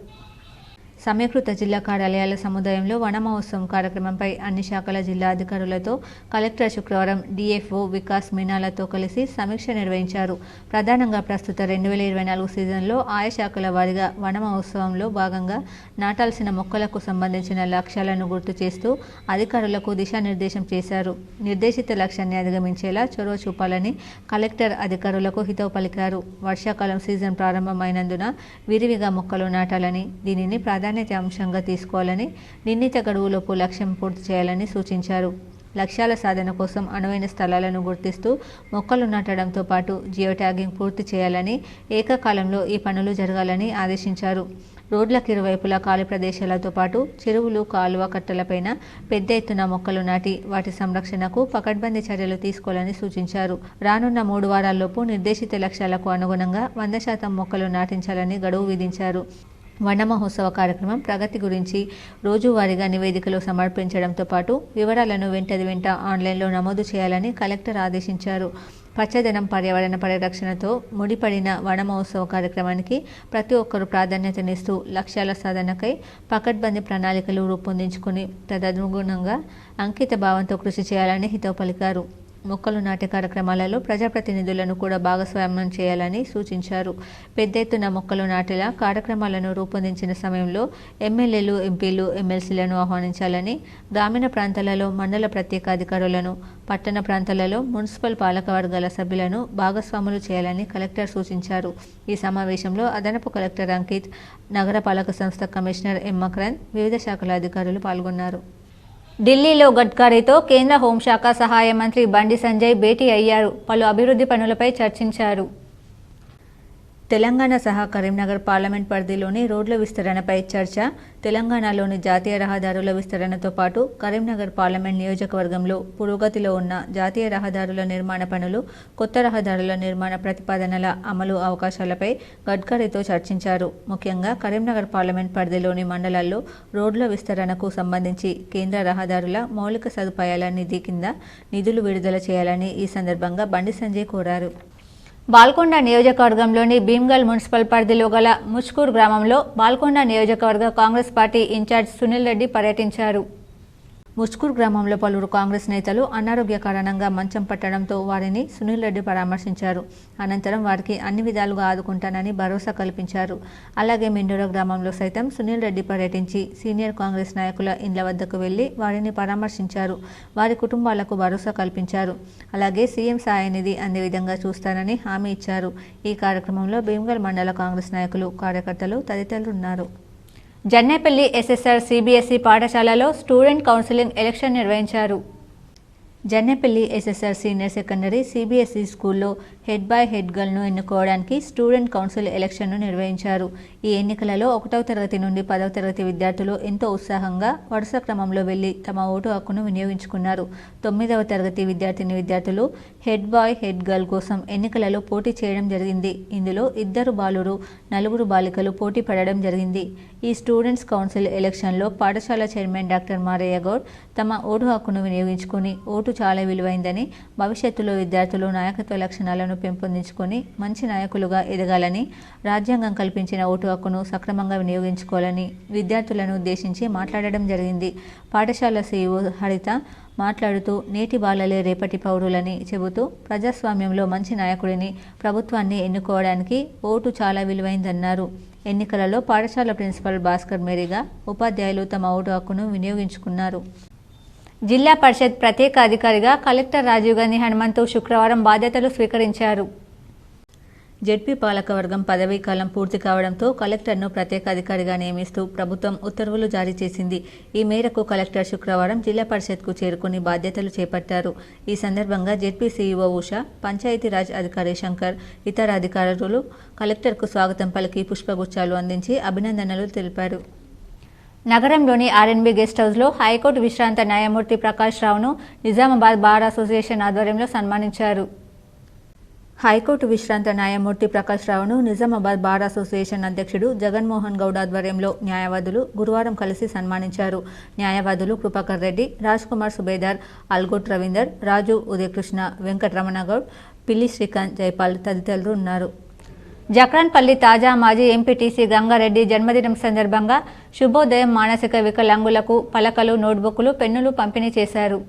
సమీకృత జిల్లా కార్యాలయాల సముదాయంలో వన మహోత్సవం కార్యక్రమంపై అన్ని శాఖల జిల్లా అధికారులతో కలెక్టర్ శుక్రవారం డిఎఫ్ఓ వికాస్ మీనాలతో కలిసి సమీక్ష నిర్వహించారు. ప్రధానంగా ప్రస్తుత 2024 సీజన్లో ఆయా శాఖల వారీగా వన మహోత్సవంలో భాగంగా నాటాల్సిన మొక్కలకు సంబంధించిన లక్ష్యాలను గుర్తు చేస్తూ అధికారులకు దిశానిర్దేశం చేశారు. నిర్దేశిత లక్ష్యాన్ని అధిగమించేలా చొరవ చూపాలని కలెక్టర్ అధికారులకు హితవు పలికారు. వర్షాకాలం సీజన్ ప్రారంభమైనందున విరివిగా మొక్కలు నాటాలని, దీనిని ప్రాధాన్యత అంశంగా తీసుకోవాలని, నిర్ణీత గడువులోపు లక్ష్యం పూర్తి చేయాలని సూచించారు. లక్ష్యాల సాధన కోసం అనువైన స్థలాలను గుర్తిస్తూ మొక్కలు నాటడంతో పాటు జియో ట్యాగింగ్ పూర్తి చేయాలని, ఏకకాలంలో ఈ పనులు జరగాలని ఆదేశించారు. రోడ్లకు ఇరువైపులా ఖాళీ ప్రదేశాలతో పాటు చెరువులు, కాలువ కట్టలపైన పెద్ద ఎత్తున మొక్కలు నాటి వాటి సంరక్షణకు పకడ్బందీ చర్యలు తీసుకోవాలని సూచించారు. రానున్న 3 వారాల్లోపు నిర్దేశిత లక్ష్యాలకు అనుగుణంగా 100% మొక్కలు నాటించాలని గడువు విధించారు. వన మహోత్సవ కార్యక్రమం ప్రగతి గురించి రోజువారీగా నివేదికలు సమర్పించడంతో పాటు వివరాలను వెంట ఆన్లైన్లో నమోదు చేయాలని కలెక్టర్ ఆదేశించారు. పచ్చదనం, పర్యావరణ పరిరక్షణతో ముడిపడిన వన మహోత్సవ కార్యక్రమానికి ప్రతి ఒక్కరూ ప్రాధాన్యతనిస్తూ లక్ష్యాల సాధనకై పకడ్బందీ ప్రణాళికలు రూపొందించుకుని తదనుగుణంగా అంకిత భావంతో కృషి చేయాలని హితవు పలికారు. మొక్కలు నాటే కార్యక్రమాలలో ప్రజాప్రతినిధులను కూడా భాగస్వామ్యం చేయాలని సూచించారు. పెద్ద ఎత్తున మొక్కలు నాటేలా కార్యక్రమాలను రూపొందించిన సమయంలో ఎమ్మెల్యేలు, ఎంపీలు, ఎమ్మెల్సీలను ఆహ్వానించాలని, గ్రామీణ ప్రాంతాలలో మండల ప్రత్యేక అధికారులను, పట్టణ ప్రాంతాలలో మున్సిపల్ పాలక వర్గాల సభ్యులను భాగస్వాములు చేయాలని కలెక్టర్ సూచించారు. ఈ సమావేశంలో అదనపు కలెక్టర్ అంకిత్, నగరపాలక సంస్థ కమిషనర్ ఎం మకరన్, వివిధ శాఖల అధికారులు పాల్గొన్నారు. ఢిల్లీలో గడ్కరీతో కేంద్ర హోంశాఖ సహాయ మంత్రి బండి సంజయ్ భేటీ అయ్యారు. పలు అభివృద్ధి పనులపై చర్చించారు. తెలంగాణ సహా కరీంనగర్ పార్లమెంట్ పరిధిలోని రోడ్ల విస్తరణపై చర్చ. తెలంగాణలోని జాతీయ రహదారుల విస్తరణతో పాటు కరీంనగర్ పార్లమెంట్ నియోజకవర్గంలో పురోగతిలో ఉన్న జాతీయ రహదారుల నిర్మాణ పనులు, కొత్త రహదారుల నిర్మాణ ప్రతిపాదనల అమలు అవకాశాలపై గడ్కరీతో చర్చించారు. ముఖ్యంగా కరీంనగర్ పార్లమెంట్ పరిధిలోని మండలాల్లో రోడ్ల విస్తరణకు సంబంధించి కేంద్ర రహదారుల మౌలిక సదుపాయాల నిధి కింద నిధులు విడుదల చేయాలని ఈ సందర్భంగా బండి సంజయ్ కోరారు. బాల్కొండ నియోజకవర్గంలోని భీమ్గల్ మున్సిపల్ పరిధిలో గల ముచ్కూర్ గ్రామంలో బాల్కొండ నియోజకవర్గ కాంగ్రెస్ పార్టీ ఇన్ఛార్జ్ సునీల్ రెడ్డి పర్యటించారు. ముచ్కూర్ గ్రామంలో పలువురు కాంగ్రెస్ నేతలు అనారోగ్య కారణంగా మంచం పట్టడంతో వారిని సునీల్ రెడ్డి పరామర్శించారు. అనంతరం వారికి అన్ని విధాలుగా ఆదుకుంటానని భరోసా కల్పించారు. అలాగే మిండూర గ్రామంలో సైతం సునీల్ రెడ్డి పర్యటించి సీనియర్ కాంగ్రెస్ నాయకుల ఇండ్ల వద్దకు వెళ్లి వారిని పరామర్శించారు. వారి కుటుంబాలకు భరోసా కల్పించారు. అలాగే సీఎం సహాయ నిధి అందే విధంగా చూస్తానని హామీ ఇచ్చారు. ఈ కార్యక్రమంలో భీమ్గల్ మండల కాంగ్రెస్ నాయకులు, కార్యకర్తలు తదితరులు ఉన్నారు. జన్నేపల్లి ఎస్ఎస్ఆర్ సిబిఎస్ఈ పాఠశాలలో స్టూడెంట్ కౌన్సిలింగ్ ఎలక్షన్ నిర్వహించారు. Jannepalli SSR senior secondary CBSE స్కూల్లో హెడ్ బాయ్ హెడ్ గర్ల్ను ఎన్నుకోవడానికి స్టూడెంట్ కౌన్సిల్ ఎలక్షన్ను నిర్వహించారు. ఈ ఎన్నికలలో 1వ తరగతి నుండి 10వ తరగతి విద్యార్థులు ఎంతో ఉత్సాహంగా వరుస క్రమంలో వెళ్లి తమ ఓటు హక్కును వినియోగించుకున్నారు. 9వ తరగతి విద్యార్థులు హెడ్ బాయ్ హెడ్ గర్ల్ కోసం ఎన్నికలలో పోటీ చేయడం జరిగింది. ఇందులో 2 బాలురు, 4 బాలికలు పోటీ పడడం జరిగింది. ఈ స్టూడెంట్స్ కౌన్సిల్ ఎలక్షన్లో పాఠశాల చైర్మన్ డాక్టర్ మారయ్య గౌడ్ తమ ఓటు హక్కును వినియోగించుకుని ఓటు చాలా విలువైందని, భవిష్యత్తులో విద్యార్థులు నాయకత్వ లక్షణాలను పెంపొందించుకొని మంచి నాయకులుగా ఎదగాలని, రాజ్యాంగం కల్పించిన ఓటు హక్కును సక్రమంగా వినియోగించుకోవాలని విద్యార్థులను ఉద్దేశించి మాట్లాడడం జరిగింది. పాఠశాల సీఈఓ హరిత మాట్లాడుతూ నేటి బాలలే రేపటి పౌరులని చెబుతూ ప్రజాస్వామ్యంలో మంచి నాయకుడిని, ప్రభుత్వాన్ని ఎన్నుకోవడానికి ఓటు చాలా విలువైందన్నారు. ఎన్నికలలో పాఠశాల ప్రిన్సిపల్ భాస్కర్ మేరీగా ఉపాధ్యాయులు తమ ఓటు హక్కును వినియోగించుకున్నారు. జిల్లా పరిషత్ ప్రత్యేక అధికారిగా కలెక్టర్ రాజీవ్ గాంధీ హనుమంతు శుక్రవారం బాధ్యతలు స్వీకరించారు. జెడ్పీ పాలకవర్గం పదవీ కాలం పూర్తి కావడంతో కలెక్టర్ను ప్రత్యేక అధికారిగా నియమిస్తూ ప్రభుత్వం ఉత్తర్వులు జారీ చేసింది. ఈ మేరకు కలెక్టర్ శుక్రవారం జిల్లా పరిషత్కు చేరుకుని బాధ్యతలు చేపట్టారు. ఈ సందర్భంగా జెడ్పీ సీఈఓ ఉషా, పంచాయతీరాజ్ అధికారి శంకర్, ఇతర అధికారులు కలెక్టర్కు స్వాగతం పలికి పుష్పగుచ్చాలు అందించి అభినందనలు తెలిపారు. నగరంలోని ఆర్ఎన్బి గెస్ట్ హౌస్లో హైకోర్టు విశ్రాంత న్యాయమూర్తి ప్రకాష్ రావును నిజామాబాద్ బార్ అసోసియేషన్ ఆధ్వర్యంలో సన్మానించారు. హైకోర్టు విశ్రాంత న్యాయమూర్తి ప్రకాష్ రావును నిజామాబాద్ బార్ అసోసియేషన్ అధ్యక్షుడు జగన్మోహన్ గౌడ్ ఆధ్వర్యంలో న్యాయవాదులు గురువారం కలిసి సన్మానించారు. న్యాయవాదులు కృపాకర్ రెడ్డి, రాజ్ కుమార్ సుబేదార్, అల్గోట్ రవీందర్, రాజు ఉదయకృష్ణ, వెంకటరమణ గౌడ్, పిల్లి శ్రీకాంత్, జైపాల్ తదితరులు ఉన్నారు. జక్రాన్పల్లి తాజా మాజీ ఎంపీటీసీ గంగారెడ్డి జన్మదినం సందర్భంగా శుభోదయం మానసిక వికలాంగులకు పలకలు, నోట్బుక్లు, పెన్నులు పంపిణీ చేశారు.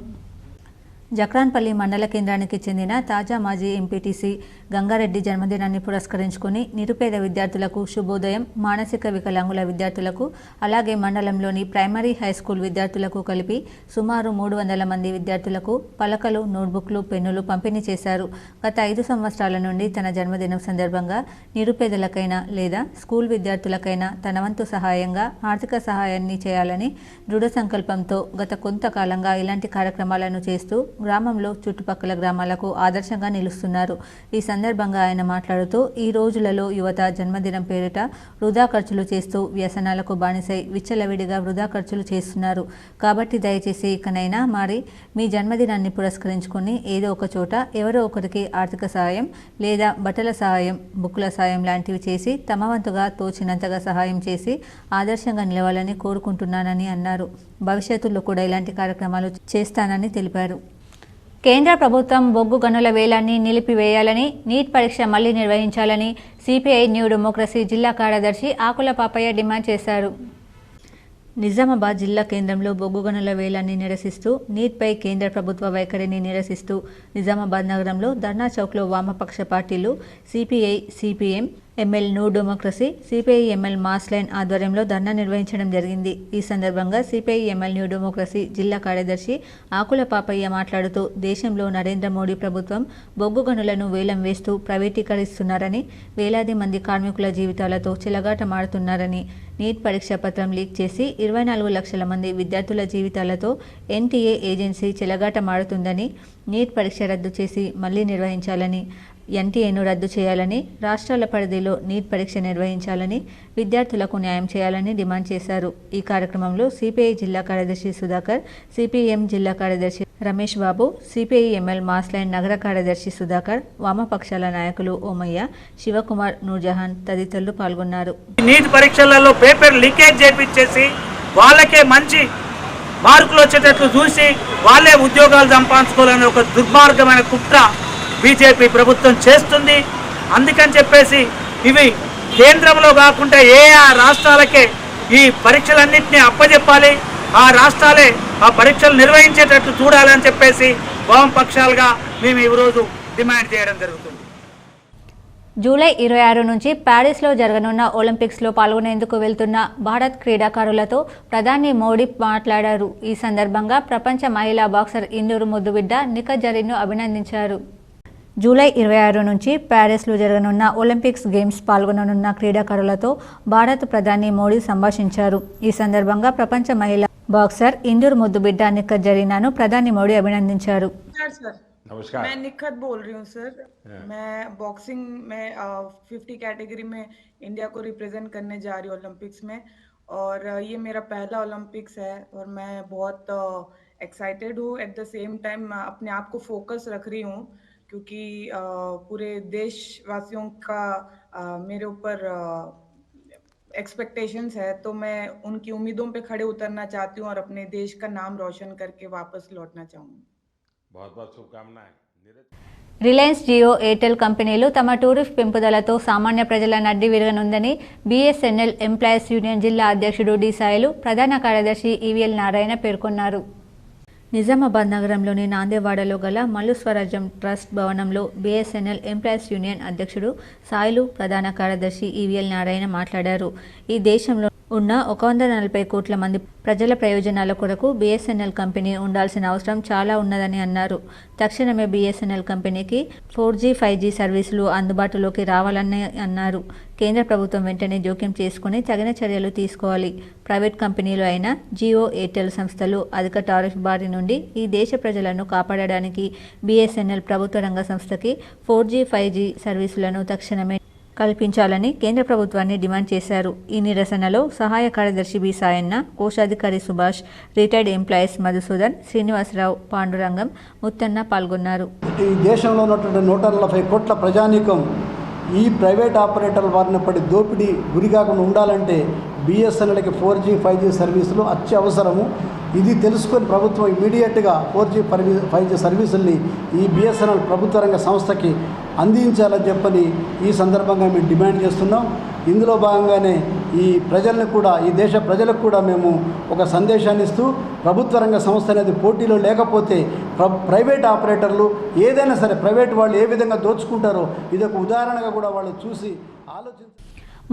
జక్రాన్పల్లి మండల కేంద్రానికి చెందిన తాజా మాజీ ఎంపీటీసీ గంగారెడ్డి జన్మదినాన్ని పురస్కరించుకుని నిరుపేద విద్యార్థులకు శుభోదయం, మానసిక వికలాంగుల విద్యార్థులకు, అలాగే మండలంలోని ప్రైమరీ, హైస్కూల్ విద్యార్థులకు కలిపి సుమారు 300 మంది విద్యార్థులకు పలకలు, నోట్బుక్లు, పెన్నులు పంపిణీ చేశారు. గత 5 సంవత్సరాల నుండి తన జన్మదినం సందర్భంగా నిరుపేదలకైనా లేదా స్కూల్ విద్యార్థులకైనా తన వంతు సహాయంగా ఆర్థిక సహాయాన్ని చేయాలని దృఢ సంకల్పంతో గత కొంతకాలంగా ఇలాంటి కార్యక్రమాలను చేస్తూ గ్రామంలో చుట్టుపక్కల గ్రామాలకు ఆదర్శంగా నిలుస్తున్నారు. ఈ సందర్భంగా ఆయన మాట్లాడుతూ ఈ రోజులలో యువత జన్మదినం పేరిట వృధా ఖర్చులు చేస్తూ వ్యసనాలకు బానిసై విచ్చలవిడిగా వృధా ఖర్చులు చేస్తున్నారు. కాబట్టి దయచేసి ఇకనైనా మారి మీ జన్మదినాన్ని పురస్కరించుకొని ఏదో ఒక చోట ఎవరో ఒకరికి ఆర్థిక సహాయం లేదా బట్టల సహాయం, బుక్కుల సహాయం లాంటివి చేసి తమ వంతుగా తోచినంతగా సహాయం చేసి ఆదర్శంగా నిలవాలని కోరుకుంటున్నానని అన్నారు. భవిష్యత్తులో కూడా ఇలాంటి కార్యక్రమాలు చేస్తానని తెలిపారు. కేంద్ర ప్రభుత్వం బొగ్గు గనుల వేలాన్ని నిలిపివేయాలని, నీట్ పరీక్ష మళ్లీ నిర్వహించాలని సిపిఐ న్యూ డెమోక్రసీ జిల్లా కార్యదర్శి ఆకుల పాపయ్య డిమాండ్ చేశారు. నిజామాబాద్ జిల్లా కేంద్రంలో బొగ్గు గనుల వేలాన్ని నిరసిస్తూ, నీట్పై కేంద్ర ప్రభుత్వ వైఖరిని నిరసిస్తూ నిజామాబాద్ నగరంలో ధర్నా చౌక్లో వామపక్ష పార్టీలు CPI, CPM, ML new democracy, CPI ML mass line ఆధ్వర్యంలో ధర్నా నిర్వహించడం జరిగింది. ఈ సందర్భంగా సిపిఐ ఎంఎల్ న్యూ డెమోక్రసీ జిల్లా కార్యదర్శి ఆకుల పాపయ్య మాట్లాడుతూ దేశంలో నరేంద్ర మోడీ ప్రభుత్వం బొగ్గు గనులను వేలం వేస్తూ ప్రైవేటీకరిస్తున్నారని, వేలాది మంది కార్మికుల జీవితాలతో చెలగాటమాడుతున్నారని, నీట్ పరీక్ష పత్రం లీక్ చేసి 24 లక్షల మంది విద్యార్థుల జీవితాలతో ఎన్టీఏ ఏజెన్సీ చెలగాటమాడుతుందని, నీట్ పరీక్ష రద్దు చేసి మళ్లీ నిర్వహించాలని, ఎన్టీఏను రద్దు చేయాలని, రాష్ట్రాల పరిధిలో నీట్ పరీక్ష నిర్వహించాలని, విద్యార్థులకు న్యాయం చేయాలని డిమాండ్ చేశారు. ఈ కార్యక్రమంలో సిపిఐ జిల్లా కార్యదర్శి సుధాకర్, సిపిఎం జిల్లా కార్యదర్శి Ramesh Babu, CPI ML Mass Line నగర కార్యదర్శి సుధాకర్, వామపక్షాల నాయకులు ఓమయ్య, శివకుమార్, నూర్జహాన్ తదితరులు పాల్గొన్నారు. నీట్ పరీక్షలలో పేపర్ లీకేజ్ చేపించేసి వాళ్ళకే మంచి మార్కులు వచ్చేటట్లు చూసి వాళ్ళే ఉద్యోగాలు సంపాదించుకోవాలని ఒక దుర్మార్గమైన కుట్ర బీజేపీ ప్రభుత్వం చేస్తుంది. అందుకని చెప్పేసి ఇవి కేంద్రంలో కాకుండా ఆ రాష్ట్రాలకే ఈ పరీక్షలన్నింటినీ అప్పచెప్పాలి, ఆ రాష్ట్రాలే ఆ పరీక్షలు నిర్వహించేటట్లు చూడాలని చెప్పేసి వామపక్షాలుగా మేము ఈరోజు డిమాండ్ చేయడం జరుగుతుంది. జూలై 26 నుంచి ప్యారిస్లో జరగనున్న ఒలింపిక్స్లో పాల్గొనేందుకు వెళ్తున్న భారత్ క్రీడాకారులతో ప్రధాని మోడీ మాట్లాడారు. ఈ సందర్భంగా ప్రపంచ మహిళా బాక్సర్ ఇందూరు ముద్దుబిడ్డ నిఖత్ జరీన్ను అభినందించారు. జూలై 26 నుంచి ప్యారిస్లో జరగనున్న ఒలింపిక్స్ గేమ్స్ పాల్గొననున్న క్రీడాకారులతో భారత ప్రధాని మోడీ సంభాషించారు. ఈ సందర్భంగా ప్రపంచ మహిళా బాక్సర్ ఇందూరు ముద్దుబిడ్డ నిఖత్ జరీన్ను ప్రధాని మోడీ అభినందించారు. नमस्कार, मैं निखत बोल रही हूँ सर। मैं बॉक्सिंग में 50 कैटेगरी में इंडिया को रिप्रेजेंट करने जा रही हूँ ओलंपिक्स में, और ये मेरा पहला ओलंपिक्स है और मैं बहुत एक्साइटेड हूँ। एट द सेम टाइम अपने आप को फोकस रख रही हूँ क्योंकि पूरे देशवासियों का मेरे ऊपर एक्सपेक्टेशंस है, तो मैं उनकी उम्मीदों पे खड़े उतरना चाहती हूँ और अपने देश का नाम रोशन करके वापस लौटना चाहूँगी. बहुत बहुत शुभकामनाएं. రిలయన్స్ జియో, ఎయిర్టెల్ కంపెనీలు తమ టూరిఫ్ పెంపుదలతో సామాన్య ప్రజల నడ్డి విరగనుందని బీఎస్ఎన్ఎల్ ఎంప్లాయీస్ యూనియన్ జిల్లా అధ్యక్షుడు డి సాయిలు, ప్రధాన కార్యదర్శి ఈవీఎల్ నారాయణ పేర్కొన్నారు. నిజామాబాద్ నగరంలోని నాందేవాడలో గల మల్లు స్వరాజ్యం ట్రస్ట్ భవనంలో బీఎస్ఎన్ఎల్ ఎంప్లాయీస్ యూనియన్ అధ్యక్షుడు సాయిలు, ప్రధాన కార్యదర్శి ఈవీఎల్ నారాయణ మాట్లాడారు. ఈ దేశంలో ఉన్న 140 కోట్ల మంది ప్రజల ప్రయోజనాల కొరకు బీఎస్ఎన్ఎల్ కంపెనీ ఉండాల్సిన అవసరం చాలా ఉన్నదని అన్నారు. తక్షణమే బీఎస్ఎన్ఎల్ కంపెనీకి 4G, 5G సర్వీసులు అందుబాటులోకి రావాలని అన్నారు. కేంద్ర ప్రభుత్వం వెంటనే జోక్యం చేసుకుని తగిన చర్యలు తీసుకోవాలి. ప్రైవేట్ కంపెనీలు అయిన జియో, ఎయిర్టెల్ సంస్థలు అధిక టారిఫ్ బారి నుండి ఈ దేశ ప్రజలను కాపాడడానికి బీఎస్ఎన్ఎల్ ప్రభుత్వ రంగ సంస్థకి 4G, 5G సర్వీసులను తక్షణమే కల్పించాలని కేంద్ర ప్రభుత్వాన్ని డిమాండ్ చేశారు. ఈ నిరసనలో సహాయ కార్యదర్శి బి సాయన్న, కోశాధికారి సుభాష్, రిటైర్డ్ ఎంప్లాయీస్ మధుసూదన్, శ్రీనివాసరావు, పాండురంగం, ముత్తన్న పాల్గొన్నారు. ఈ దేశంలో ఉన్నటువంటి 140 కోట్ల ప్రజానీకం ఈ ప్రైవేట్ ఆపరేటర్ల బారిన పడి దోపిడీ గురికాకుండా ఉండాలంటే బీఎస్ఎన్ఎల్కి 4G, 5G సర్వీసులు అత్యవసరము. ఇది తెలుసుకొని ప్రభుత్వం ఇమీడియట్గా 4G, 5G సర్వీసుల్ని ఈ బీఎస్ఎన్ఎల్ ప్రభుత్వ రంగ సంస్థకి అందించాలని చెప్పని ఈ సందర్భంగా మేము డిమాండ్ చేస్తున్నాం. ఇందులో భాగంగానే ఈ ప్రజల్ని కూడా, ఈ దేశ ప్రజలకు కూడా మేము ఒక సందేశాన్ని ఇస్తూ, ప్రభుత్వ రంగ సంస్థ అనేది పోటీలో లేకపోతే ప్రైవేట్ ఆపరేటర్లు ఏదైనా సరే ప్రైవేట్ వాళ్ళు ఏ విధంగా దోచుకుంటారో ఇది ఒక ఉదాహరణగా కూడా వాళ్ళు చూసి ఆలోచించారు.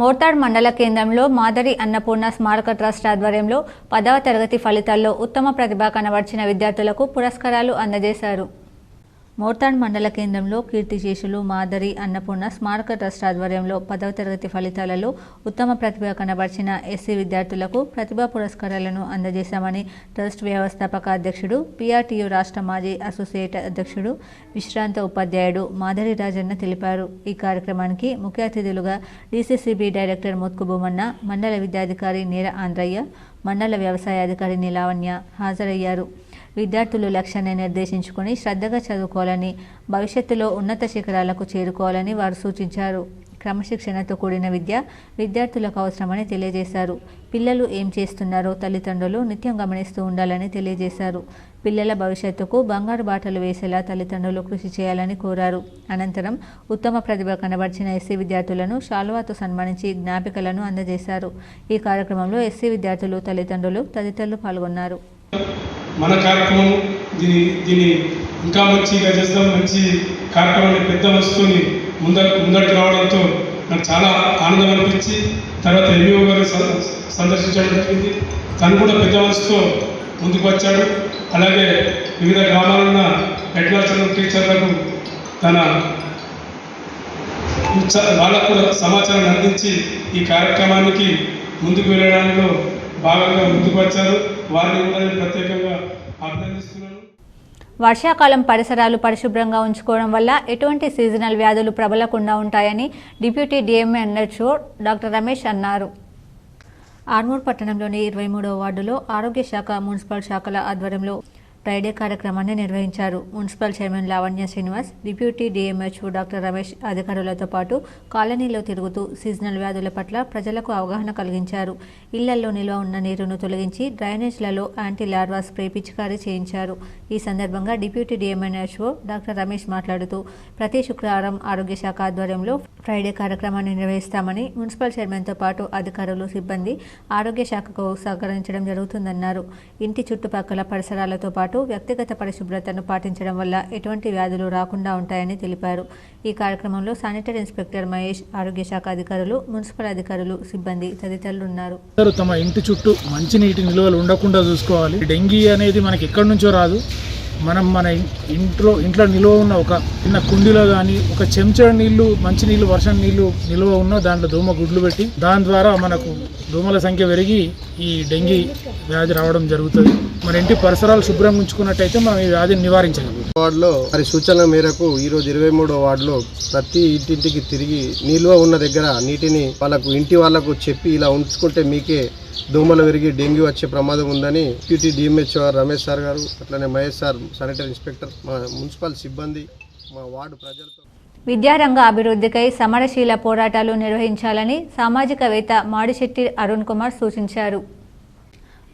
మోర్తాడ్ మండల కేంద్రంలో మాదరి అన్నపూర్ణ స్మారక ట్రస్ట్ ఆధ్వర్యంలో 10వ తరగతి ఫలితాల్లో ఉత్తమ ప్రతిభ కనబర్చిన విద్యార్థులకు పురస్కారాలు అందజేశారు. మోర్తాడ్ మండల కేంద్రంలో కీర్తిశేషులు మాదరి అన్నపూర్ణ స్మారక ట్రస్ట్ ఆధ్వర్యంలో 10వ తరగతి ఫలితాలలో ఉత్తమ ప్రతిభ కనబర్చిన ఎస్సీ విద్యార్థులకు ప్రతిభా పురస్కారాలను అందజేశామని ట్రస్ట్ వ్యవస్థాపక అధ్యక్షుడు, పిఆర్టీయూ రాష్ట్ర మాజీ అసోసియేట్ అధ్యక్షుడు, విశ్రాంత ఉపాధ్యాయుడు మాదరి రాజన్న తెలిపారు. ఈ కార్యక్రమానికి ముఖ్య అతిథులుగా డీసీసీబీ డైరెక్టర్ మోత్కు భూమన్న, మండల విద్యాధికారి నీర ఆంధ్రయ్య, మండల వ్యవసాయ అధికారి నీలావణ్య హాజరయ్యారు. విద్యార్థులు లక్ష్యాన్ని నిర్దేశించుకుని శ్రద్ధగా చదువుకోవాలని, భవిష్యత్తులో ఉన్నత శిఖరాలకు చేరుకోవాలని వారు సూచించారు. క్రమశిక్షణతో కూడిన విద్య విద్యార్థులకు అవసరమని తెలియజేశారు. పిల్లలు ఏం చేస్తున్నారో తల్లిదండ్రులు నిత్యం గమనిస్తూ ఉండాలని తెలియజేశారు. పిల్లల భవిష్యత్తుకు బంగారు బాటలు వేసేలా తల్లిదండ్రులు కృషి చేయాలని కోరారు. అనంతరం ఉత్తమ ప్రతిభ కనబర్చిన ఎస్సీ విద్యార్థులను శాలువాతో సన్మానించి జ్ఞాపికలను అందజేశారు. ఈ కార్యక్రమంలో ఎస్సీ విద్యార్థులు, తల్లిదండ్రులు తదితరులు పాల్గొన్నారు. మన కార్యక్రమం దీన్ని ఇంకా మంచిగా చేస్తాం, మంచి కార్యక్రమాన్ని పెద్ద మనసుతోని ముందడికి రావడంతో నాకు చాలా ఆనందం అనిపించి తర్వాత ఎంఈఓ గారు సందర్శించడం జరిగింది. తను కూడా పెద్ద మనసుతో ముందుకు వచ్చాడు. అలాగే వివిధ గ్రామాలున్న హెడ్ మాస్టర్లు, టీచర్లకు వాళ్ళకు కూడా సమాచారాన్ని అందించి ఈ కార్యక్రమానికి ముందుకు వెళ్ళడంలో భాగంగా ముందుకు వచ్చారు. వారిని కూడా ప్రత్యేకంగా అభినందిస్తున్నాను. వర్షాకాలం పరిసరాలు పరిశుభ్రంగా ఉంచుకోవడం వల్ల ఎటువంటి సీజనల్ వ్యాధులు ప్రబలకుండా ఉంటాయని డిప్యూటీ డిఎంఎన్హెచ్ఓ డాక్టర్ రమేష్ అన్నారు. ఆర్మూర్ పట్టణంలోని 23వ వార్డులో ఆరోగ్య శాఖ, మున్సిపల్ శాఖల ఆధ్వర్యంలో ఫ్రైడే కార్యక్రమాన్ని నిర్వహించారు. Municipal chairman Lavanya Srinivas, deputy DMHO doctor Ramesh అధికారులతో పాటు కాలనీలో తిరుగుతూ సీజనల్ వ్యాధుల పట్ల ప్రజలకు అవగాహన కలిగించారు. ఇళ్లలో నిల్వ ఉన్న నీరును తొలగించి డ్రైనేజ్లలో యాంటీ లార్వా స్ప్రే పిచికారీ చేయించారు. ఈ సందర్భంగా డిప్యూటీ డిఎంఎన్హెచ్ఓ డాక్టర్ రమేష్ మాట్లాడుతూ ప్రతి శుక్రవారం ఆరోగ్య శాఖ ఆధ్వర్యంలో ఫ్రైడే కార్యక్రమాన్ని నిర్వహిస్తామని, మున్సిపల్ చైర్మన్తో పాటు అధికారులు, సిబ్బంది ఆరోగ్య శాఖకు సహకరించడం జరుగుతుందన్నారు. ఇంటి చుట్టుపక్కల పరిసరాలతో పాటు వ్యక్తిగత పరిశుభ్రతను పాటించడం వల్ల ఎటువంటి వ్యాధులు రాకుండా ఉంటాయని తెలిపారు. ఈ కార్యక్రమంలో శానిటరీ ఇన్స్పెక్టర్ మహేష్, ఆరోగ్య శాఖ అధికారులు, మున్సిపల్ అధికారులు, సిబ్బంది తదితరులు ఉన్నారు. తమ ఇంటి చుట్టూ మంచినీటి నిల్వలు ఉండకుండా చూసుకోవాలి. డెంగీ అనేది మనకి ఎక్కడి నుంచో రాదు. మనం మన ఇంట్లో నిల్వ ఉన్న ఒక చిన్న కుండీలో కానీ ఒక చెంచా నీళ్లు, మంచినీళ్ళు, వర్షం నీళ్లు నిల్వ ఉన్న దాంట్లో దోమ గుడ్లు పెట్టి దాని ద్వారా మనకు దోమల సంఖ్య పెరిగి ఈ డెంగీ వ్యాధి రావడం జరుగుతుంది. మన ఇంటి పరిసరాలు శుభ్రం ఉంచుకున్నట్టయితే మనం ఈ వ్యాధిని నివారించగలం. వార్డులో మరి సూచనల మేరకు ఈరోజు 23వ వార్డులో ప్రతి ఇంటింటికి తిరిగి నిల్వ ఉన్న దగ్గర నీటిని వాళ్ళకు చెప్పి ఇలా ఉంచుకుంటే మీకే దోమలు విరిగి డెంగ్యూ వచ్చే ప్రమాదం ఉందని డిప్యూటీ డిఎంహెచ్ఓ రమేష్ సార్ గారు, అట్లనే మహేష్ సార్, శానిటరీ ఇన్స్పెక్టర్, మా మున్సిపల్ సిబ్బంది, మా వార్డు ప్రజలతో విద్యారంగ అభివృద్ధికై సమరశీల పోరాటాలు నిర్వహించాలని సామాజికవేత్త మాడిశెట్టి అరుణ్ కుమార్ సూచించారు.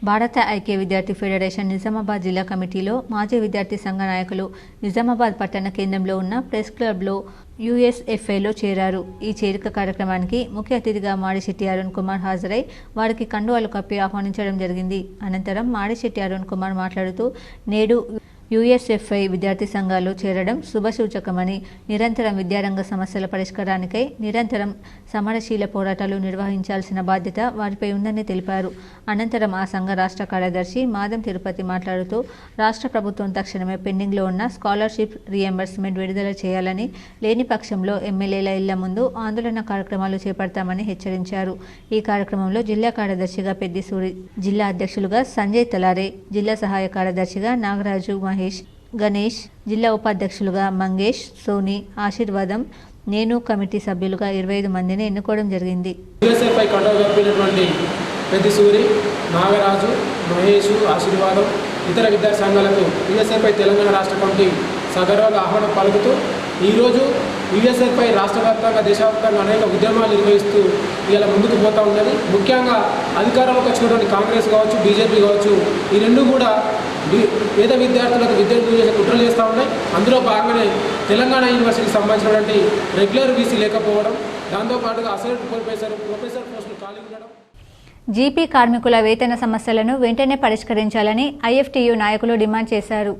భారత ఐక్య విద్యార్థి ఫెడరేషన్ నిజామాబాద్ జిల్లా కమిటీలో మాజీ విద్యార్థి సంఘ నాయకులు నిజామాబాద్ పట్టణ కేంద్రంలో ఉన్న ప్రెస్ క్లబ్లో USFIలో చేరారు. ఈ చేరిక కార్యక్రమానికి ముఖ్య అతిథిగా మాడిశెట్టి అరుణ్ కుమార్ హాజరై వారికి కండువాలు కప్పి ఆహ్వానించడం జరిగింది. అనంతరం మాడిశెట్టి అరుణ్ కుమార్ మాట్లాడుతూ నేడు USFI విద్యార్థి సంఘాల్లో చేరడం శుభసూచకమని, నిరంతరం విద్యారంగ సమస్యల పరిష్కారానికై నిరంతరం సమరశీల పోరాటాలు నిర్వహించాల్సిన బాధ్యత వారిపై ఉందని తెలిపారు. అనంతరం ఆ సంఘ రాష్ట్ర కార్యదర్శి మాదం తిరుపతి మాట్లాడుతూ రాష్ట్ర ప్రభుత్వం తక్షణమే పెండింగ్లో ఉన్న స్కాలర్షిప్ రీఎంబర్స్మెంట్ విడుదల చేయాలని, లేని పక్షంలో ఎమ్మెల్యేల ఇళ్ల ముందు ఆందోళన కార్యక్రమాలు చేపడతామని హెచ్చరించారు. ఈ కార్యక్రమంలో జిల్లా కార్యదర్శిగా పెద్దిసూరి, జిల్లా అధ్యక్షులుగా సంజయ్ తలారే, జిల్లా సహాయ కార్యదర్శిగా నాగరాజు, మహేష్, గణేష్, జిల్లా ఉపాధ్యక్షులుగా మంగేష్, సోని, ఆశీర్వాదం, నేను కమిటీ సభ్యులుగా 25 మందిని ఎన్నుకోవడం జరిగింది. USFI కండవ కప్పినటువంటి పెద్దిసూరి, నాగరాజు, మహేష్, ఆశీర్వాదం, ఇతర విద్యార్థి సంఘాలకు USFI తెలంగాణ రాష్ట్ర కమిటీ సగర్వంగా ఆహ్వానం పలుకుతూ ఈరోజు USFI రాష్ట్ర వ్యాప్తంగా, దేశవ్యాప్తంగా అనేక ఉద్యమాలు నిర్వహిస్తూ ఇలా ముందుకు పోతూ ఉన్నది. ముఖ్యంగా అధికారంలోకి వచ్చినటువంటి కాంగ్రెస్ కావచ్చు, బీజేపీ కావచ్చు, ఈ రెండు కూడా పేద విద్యార్థులకు విద్యార్థులు కుట్రలు చేస్తూ ఉన్నాయి. అందులో భాగంగానే తెలంగాణ యూనివర్సిటీకి సంబంధించినటువంటి రెగ్యులర్ బీసీ లేకపోవడం, దాంతోపాటుగా అసోసియేట్ ప్రొఫెసర్ పోస్టులు ఖాళీ ఉండడం. జీపీ కార్మికుల వేతన సమస్యలను వెంటనే పరిష్కరించాలని IFTU నాయకులు డిమాండ్ చేశారు.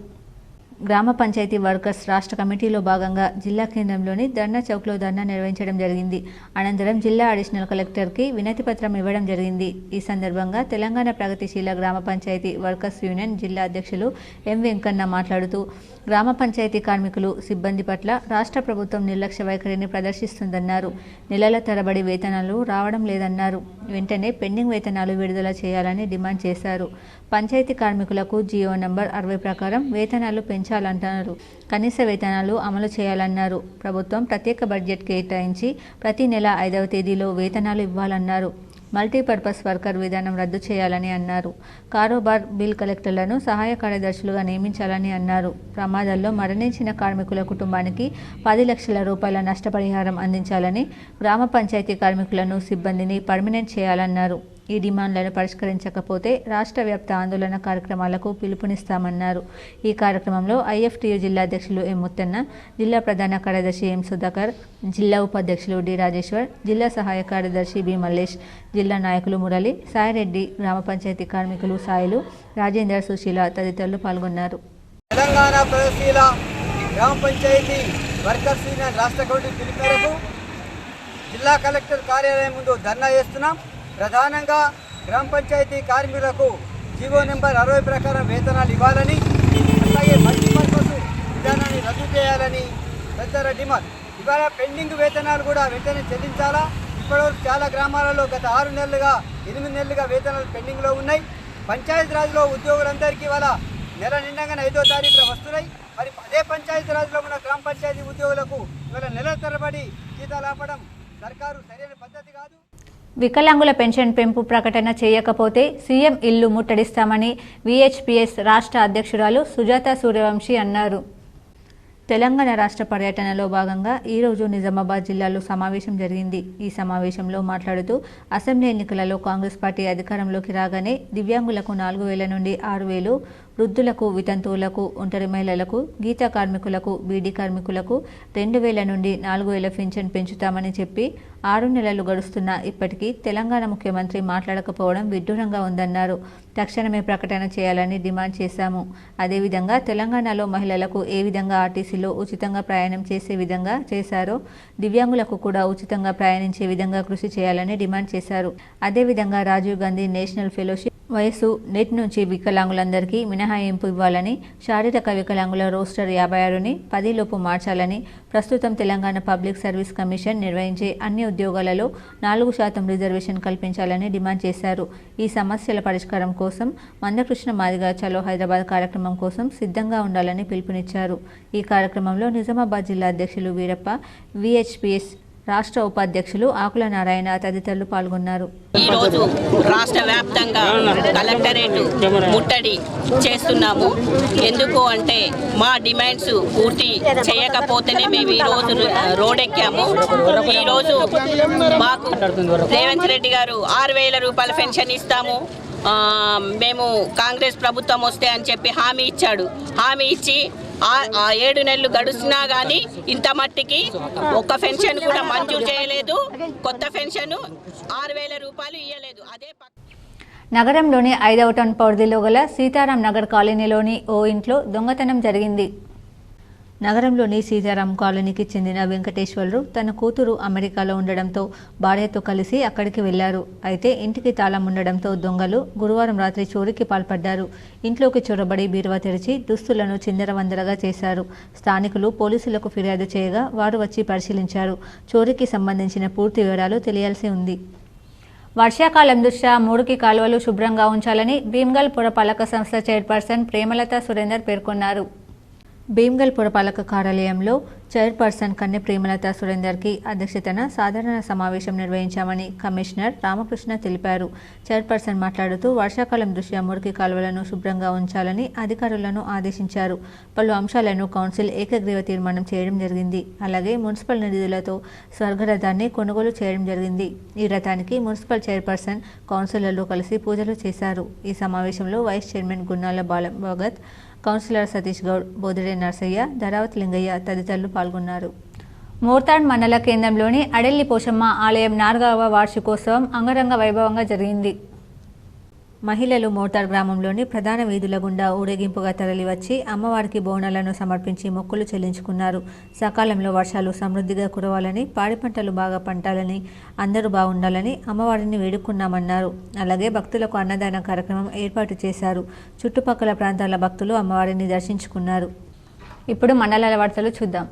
గ్రామ పంచాయతీ వర్కర్స్ రాష్ట్ర కమిటీలో భాగంగా జిల్లా కేంద్రంలోని ధర్నా చౌక్లో ధర్నా నిర్వహించడం జరిగింది. అనంతరం జిల్లా అడిషనల్ కలెక్టర్కి వినతి పత్రం ఇవ్వడం జరిగింది. ఈ సందర్భంగా తెలంగాణ ప్రగతిశీల గ్రామ పంచాయతీ వర్కర్స్ యూనియన్ జిల్లా అధ్యక్షులు ఎం వెంకన్న మాట్లాడుతూ గ్రామ పంచాయతీ కార్మికులు, సిబ్బంది పట్ల రాష్ట్ర ప్రభుత్వం నిర్లక్ష్య వైఖరిని ప్రదర్శిస్తుందన్నారు. నెలల తరబడి వేతనాలు రావడం లేదన్నారు. వెంటనే పెండింగ్ వేతనాలు విడుదల చేయాలని డిమాండ్ చేశారు. పంచాయతీ కార్మికులకు GO నంబర్ 60 ప్రకారం వేతనాలు పెంచాలంటున్నారు. కనీస వేతనాలు అమలు చేయాలన్నారు. ప్రభుత్వం ప్రత్యేక బడ్జెట్ కేటాయించి ప్రతి నెల 5వ తేదీలో వేతనాలు ఇవ్వాలన్నారు. మల్టీపర్పస్ వర్కర్ విధానం రద్దు చేయాలని అన్నారు. కారోబార్ బిల్ కలెక్టర్లను సహాయ కార్యదర్శులుగా నియమించాలని అన్నారు. ప్రమాదాల్లో మరణించిన కార్మికుల కుటుంబానికి 10 లక్షల రూపాయల నష్టపరిహారం అందించాలని, గ్రామ పంచాయతీ కార్మికులను, సిబ్బందిని పర్మనెంట్ చేయాలన్నారు. ఈ డిమాండ్లను పరిష్కరించకపోతే రాష్ట్ర వ్యాప్త ఆందోళన కార్యక్రమాలకు పిలుపునిస్తామన్నారు. ఈ కార్యక్రమంలో IFTU జిల్లా అధ్యక్షులు ఎం ముత్తన్న, జిల్లా ప్రధాన కార్యదర్శి ఎం సుధాకర్, జిల్లా ఉపాధ్యక్షులు డి రాజేశ్వర్, జిల్లా సహాయ కార్యదర్శి బి మల్లేష్, జిల్లా నాయకులు మురళి, సాయిరెడ్డి, గ్రామ పంచాయతీ కార్మికులు సాయిలు, రాజేందర్, సుశీల తదితరులు పాల్గొన్నారు. తెలంగాణ ప్రగతిశీల గ్రామ పంచాయతీ వర్కర్స్ యూనియన్ రాష్ట్ర కమిటీ పిలుపు మేరకు జిల్లా కలెక్టర్ కార్యాలయం ముందు ధర్నా చేస్తున్నాం. ప్రధానంగా గ్రామ పంచాయతీ కార్మికులకు GO నంబర్ 60 ప్రకారం వేతనాలు ఇవ్వాలని, అలాగే మల్టీపర్పస్ విధానాన్ని రద్దు చేయాలని పెద్ద డిమాండ్. ఇవాళ పెండింగ్ వేతనాలు కూడా వెంటనే చెల్లించాలా. ఇప్పటివరకు చాలా గ్రామాలలో గత 6 నెలలుగా 8 నెలలుగా వేతనాలు పెండింగ్లో ఉన్నాయి. పంచాయతీరాజ్లో ఉద్యోగులందరికీ ఇవాళ నెల నిండగానే 5వ తారీఖున వస్తున్నాయి. మరి అదే పంచాయతీరాజ్లో ఉన్న గ్రామ పంచాయతీ ఉద్యోగులకు ఇవాళ నెలల తరబడి జీతాలు ఆపడం సర్కారు సరైన పద్ధతి కాదు. వికలాంగుల పెన్షన్ పెంపు ప్రకటన చేయకపోతే సీఎం ఇల్లు ముట్టడిస్తామని విహెచ్పిఎస్ రాష్ట్ర అధ్యక్షురాలు సుజాత సూర్యవంశీ అన్నారు. తెలంగాణ రాష్ట్ర పర్యటనలో భాగంగా ఈరోజు నిజామాబాద్ జిల్లాలో సమావేశం జరిగింది. ఈ సమావేశంలో మాట్లాడుతూ అసెంబ్లీ ఎన్నికలలో కాంగ్రెస్ పార్టీ అధికారంలోకి రాగానే దివ్యాంగులకు 4,000 నుండి 6,000, వృద్ధులకు, వితంతువులకు, ఒంటరి మహిళలకు, గీత కార్మికులకు, బీడీ కార్మికులకు 2,000 నుండి 4,000 పింఛన్ పెంచుతామని చెప్పి 6 నెలలు గడుస్తున్నా ఇప్పటికీ తెలంగాణ ముఖ్యమంత్రి మాట్లాడకపోవడం విడ్డూరంగా ఉందన్నారు. తక్షణమే ప్రకటన చేయాలని డిమాండ్ చేశాము. అదేవిధంగా తెలంగాణలో మహిళలకు ఏ విధంగా ఆర్టీసీలో ఉచితంగా ప్రయాణం చేసే విధంగా చేశారో దివ్యాంగులకు కూడా ఉచితంగా ప్రయాణించే విధంగా కృషి చేయాలని డిమాండ్ చేశారు. అదేవిధంగా రాజీవ్ గాంధీ నేషనల్ ఫెలోషిప్ వయసు నెట్ నుంచి వికలాంగులందరికీ మినహాయింపు ఇవ్వాలని, శారీరక వికలాంగుల రోస్టర్ 56ని 10 లోపు మార్చాలని, ప్రస్తుతం తెలంగాణ పబ్లిక్ సర్వీస్ కమిషన్ నిర్వహించే అన్ని ఉద్యోగాలలో 4% రిజర్వేషన్ కల్పించాలని డిమాండ్ చేశారు. ఈ సమస్యల పరిష్కారం కోసం మందకృష్ణ మాదిగ చలో హైదరాబాద్ కార్యక్రమం కోసం సిద్ధంగా ఉండాలని పిలుపునిచ్చారు. ఈ కార్యక్రమంలో నిజామాబాద్ జిల్లా అధ్యక్షులు వీరప్ప, విహెచ్పిఎస్ రాష్ట్ర ఉపాధ్యక్షులు ఆకుల నారాయణ తదితరులు పాల్గొన్నారు. ఈరోజు రాష్ట్ర వ్యాప్తంగా కలెక్టరేట్ ముట్టడి చేస్తున్నాము. ఎందుకు అంటే మా డిమాండ్స్ పూర్తి చేయకపోతేనే మేము ఈరోజు రోడ్డెక్కాము. ఈరోజు మాకు రేవంత్ రెడ్డి గారు 6,000 రూపాయల పెన్షన్ ఇస్తాము, మేము కాంగ్రెస్ ప్రభుత్వం వస్తే అని చెప్పి హామీ ఇచ్చాడు. హామీ ఇచ్చి 7 నెలలు గడుస్తున్నా కానీ ఇంత మట్టికి ఒక్క పెన్షన్ కూడా మంజూరు చేయలేదు. కొత్త పెన్షన్ 6,000 రూపాయలు ఇవ్వలేదు. అదే నగరంలోని 5వ టౌన్ పరిధిలో గల సీతారాం నగర్ కాలనీలోని ఓ ఇంట్లో దొంగతనం జరిగింది. నగరంలోని సీతారాం కాలనీకి చెందిన వెంకటేశ్వర్లు తన కూతురు అమెరికాలో ఉండడంతో భార్యతో కలిసి అక్కడికి వెళ్లారు. అయితే ఇంటికి తాళం ఉండడంతో దొంగలు గురువారం రాత్రి చోరీకి పాల్పడ్డారు. ఇంట్లోకి చొరబడి బీరువా తెరిచి దుస్తులను చిందరవందరగా చేశారు. స్థానికులు పోలీసులకు ఫిర్యాదు చేయగా వారు వచ్చి పరిశీలించారు. చోరీకి సంబంధించిన పూర్తి వివరాలు తెలియాల్సి ఉంది. వర్షాకాలం దృష్ట్యా 3 కాలువలు శుభ్రంగా ఉంచాలని భీమ్గల్ పురపాలక సంస్థ చైర్పర్సన్ ప్రేమలత సురేందర్ పేర్కొన్నారు. భీమ్గల్ పురపాలక కార్యాలయంలో చైర్పర్సన్ కన్నె ప్రేమలత సురేందర్కి అధ్యక్షతన సాధారణ సమావేశం నిర్వహించామని కమిషనర్ రామకృష్ణ తెలిపారు. చైర్పర్సన్ మాట్లాడుతూ వర్షాకాలం దృష్ట్యా 3 కాలువలను శుభ్రంగా ఉంచాలని అధికారులను ఆదేశించారు. పలు అంశాలను కౌన్సిల్ ఏకగ్రీవ తీర్మానం చేయడం జరిగింది. అలాగే మున్సిపల్ నిధులతో స్వర్గరథాన్ని కొనుగోలు చేయడం జరిగింది. ఈ రథానికి మున్సిపల్ చైర్పర్సన్, కౌన్సిలర్లు కలిసి పూజలు చేశారు. ఈ సమావేశంలో వైస్ చైర్మన్ గున్నాల బాలభగత్, కౌన్సిలర్ సతీష్ గౌడ్, బోదిరే నర్సయ్య, ధరావత్ లింగయ్య తదితరులు పాల్గొన్నారు. మోర్తాడ్ మండల కేంద్రంలోని అడెల్లి పోషమ్మ ఆలయం 4వ వార్షికోత్సవం అంగరంగ వైభవంగా జరిగింది. మహిళలు మోర్తాడ్ గ్రామంలోని ప్రధాన వీధుల గుండా ఊరేగింపుగా తరలివచ్చి అమ్మవారికి బోనాలను సమర్పించి మొక్కులు చెల్లించుకున్నారు. సకాలంలో వర్షాలు సమృద్ధిగా కురవాలని, పాడి పంటలు బాగా పంటాలని, అందరూ బాగుండాలని అమ్మవారిని వేడుకున్నామన్నారు. అలాగే భక్తులకు అన్నదాన కార్యక్రమం ఏర్పాటు చేశారు. చుట్టుపక్కల ప్రాంతాల భక్తులు అమ్మవారిని దర్శించుకున్నారు. ఇప్పుడు మండలాల వార్తలు చూద్దాం.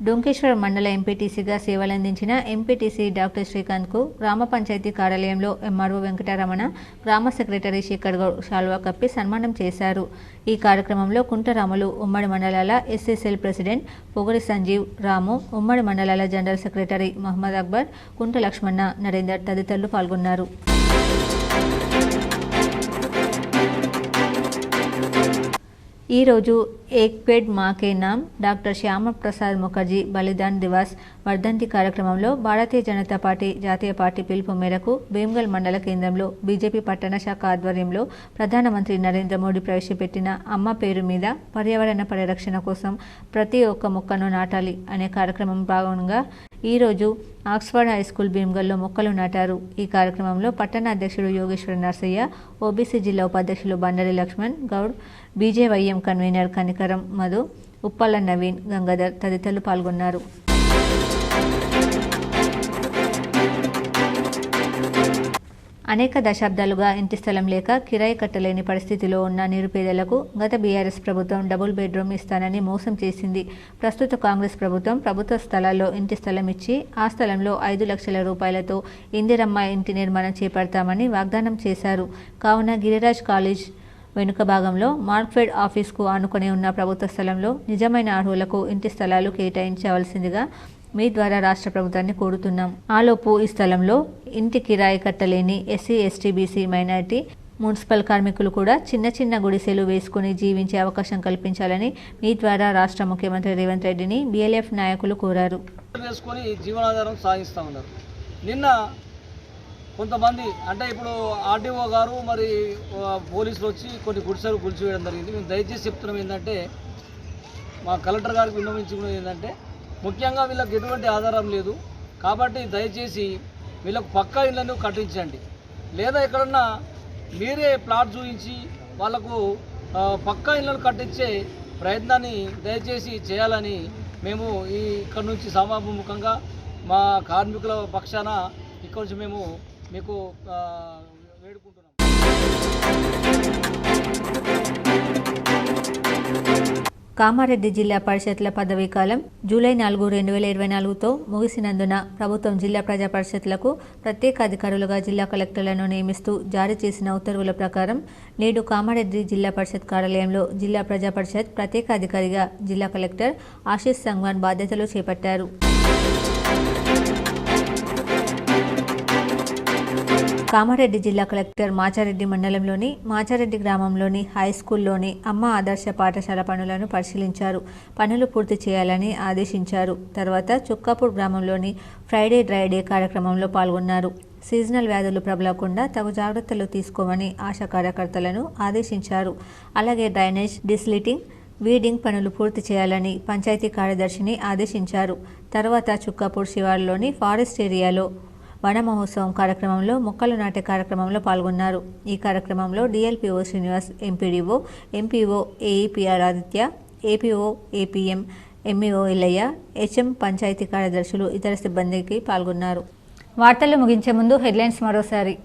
డొంకేశ్వర మండల ఎంపీటీసీగా సేవలందించిన ఎంపీటీసీ డాక్టర్ శ్రీకాంత్కు గ్రామ పంచాయతీ కార్యాలయంలో ఎంఆర్ఓ వెంకటరమణ, గ్రామ సెక్రటరీ శేఖర్ గౌడ్ శాల్వా కప్పి సన్మానం చేశారు. ఈ కార్యక్రమంలో కుంటరాములు ఉమ్మడి మండలాల ఎస్ఎస్ఎల్ ప్రెసిడెంట్ పొగరి సంజీవ్, రాము, ఉమ్మడి మండలాల జనరల్ సెక్రటరీ మహమ్మద్ అక్బర్, కుంట లక్ష్మణ, నరేందర్ తదితరులు పాల్గొన్నారు. ఈరోజు ఏక్ పేడ్ మాకే నామ్ డాక్టర్ శ్యామ ప్రసాద్ ముఖర్జీ బలిదాన్ దివాస్ వర్ధంతి కార్యక్రమంలో భారతీయ జనతా పార్టీ జాతీయ పార్టీ పిలుపు మేరకు భీమ్గల్ మండల కేంద్రంలో బీజేపీ పట్టణ శాఖ ఆధ్వర్యంలో ప్రధానమంత్రి నరేంద్ర మోడీ ప్రవేశపెట్టిన అమ్మ పేరు మీద పర్యావరణ పరిరక్షణ కోసం ప్రతి ఒక్క మొక్కను నాటాలి అనే కార్యక్రమం భాగంగా ఈరోజు ఆక్స్ఫర్డ్ హైస్కూల్ భీమ్గల్లో మొక్కలు నాటారు. ఈ కార్యక్రమంలో పట్టణ అధ్యక్షుడు యోగేశ్వర నర్సయ్య, ఓబీసీ జిల్లా ఉపాధ్యక్షులు బండరి లక్ష్మణ్ గౌడ్, బీజేవైఎం కన్వీనర్ కనికరం మధు, ఉప్పల్ల నవీన్, గంగాధర్ తదితరులు పాల్గొన్నారు. అనేక దశాబ్దాలుగా ఇంటి స్థలం లేక కిరాయి కట్టలేని పరిస్థితిలో ఉన్న నిరుపేదలకు గత బీఆర్ఎస్ ప్రభుత్వం డబుల్ బెడ్రూమ్ ఇస్తానని మోసం చేసింది. ప్రస్తుత కాంగ్రెస్ ప్రభుత్వ స్థలాల్లో ఇంటి స్థలం ఇచ్చి ఆ స్థలంలో 5 లక్షల రూపాయలతో ఇందిరమ్మ ఇంటి నిర్మాణం చేపడతామని వాగ్దానం చేశారు. కావున గిరిరాజ్ కాలేజ్ వెనుక భాగంలో మార్క్ఫెడ్ ఆఫీస్కు ఆనుకొని ఉన్న ప్రభుత్వ స్థలంలో నిజమైన అర్హులకు ఇంటి స్థలాలు కేటాయించవలసిందిగా మీ ద్వారా రాష్ట్ర ప్రభుత్వాన్ని కోరుతున్నాం. ఆలోపు ఈ స్థలంలో ఇంటి కిరాయి కట్టలేని SC, ST, BC, minority, municipal కార్మికులు కూడా చిన్న చిన్న గుడిసెలు వేసుకుని జీవించే అవకాశం కల్పించాలని మీ ద్వారా రాష్ట్ర ముఖ్యమంత్రి రేవంత్ రెడ్డిని బీఎల్ఎఫ్ నాయకులు కోరారు. జీవనాధారం సాగిస్తూ ఉన్నారు. నిన్న కొంతమంది అంటే ఇప్పుడు ఆర్డీఓ గారు మరి పోలీసులు వచ్చి కొన్ని గుడిసెలు కూల్చివేయడం జరిగింది. మేము దయచేసి చెప్తున్నాం ఏంటంటే, మా కలెక్టర్ గారికి విన్నవించుకున్నది ఏంటంటే, ముఖ్యంగా వీళ్ళకి ఎటువంటి ఆధారం లేదు కాబట్టి దయచేసి వీళ్ళకు పక్కా ఇళ్లను కట్టించండి, లేదా ఎక్కడన్నా మీరే ప్లాట్ చూపించి వాళ్ళకు పక్కా ఇళ్లను కట్టించే ప్రయత్నాన్ని దయచేసి చేయాలని మేము ఇక్కడ నుంచి సమాముఖంగా మా కార్మికుల పక్షాన ఇక్కడ నుంచి మేము మీకు వేడుకుంటున్నాం. కామారెడ్డి జిల్లా పరిషత్ల పదవీ కాలం జూలై 4, 2024తో ముగిసినందున ప్రభుత్వం జిల్లా ప్రజా పరిషత్లకు ప్రత్యేక అధికారులుగా జిల్లా కలెక్టర్లను నియమిస్తూ జారీ చేసిన ఉత్తర్వుల ప్రకారం నేడు కామారెడ్డి జిల్లా పరిషత్ కార్యాలయంలో జిల్లా ప్రజా పరిషత్ ప్రత్యేక అధికారిగా జిల్లా కలెక్టర్ ఆశీష్ సంగ్వాన్ బాధ్యతలు చేపట్టారు. కామారెడ్డి జిల్లా కలెక్టర్ మాచారెడ్డి మండలంలోని మాచారెడ్డి గ్రామంలోని హై స్కూల్లోని అమ్మ ఆదర్శ పాఠశాల పనులను పరిశీలించారు. పనులు పూర్తి చేయాలని ఆదేశించారు. తర్వాత చుక్కాపూర్ గ్రామంలోని ఫ్రైడే డ్రై డే కార్యక్రమంలో పాల్గొన్నారు. సీజనల్ వ్యాధులు ప్రబలకుండా తగు జాగ్రత్తలు తీసుకోమని ఆశా కార్యకర్తలను ఆదేశించారు. అలాగే డ్రైనేజ్, డిస్లిటింగ్, వీడింగ్ పనులు పూర్తి చేయాలని పంచాయతీ కార్యదర్శిని ఆదేశించారు. తర్వాత చుక్కాపూర్ శివారులోని ఫారెస్ట్ ఏరియాలో వన మహోత్సవం కార్యక్రమంలో మొక్కలు నాటే కార్యక్రమంలో పాల్గొన్నారు. ఈ కార్యక్రమంలో DLPO Srinivas, MPDO, MPO, AEPR Aditya, APO, APM, MEO Ellaiah, HM panchayat కార్యదర్శులు, ఇతర సిబ్బందికి పాల్గొన్నారు. వార్తలు ముగించే ముందు హెడ్లైన్స్ మరోసారి.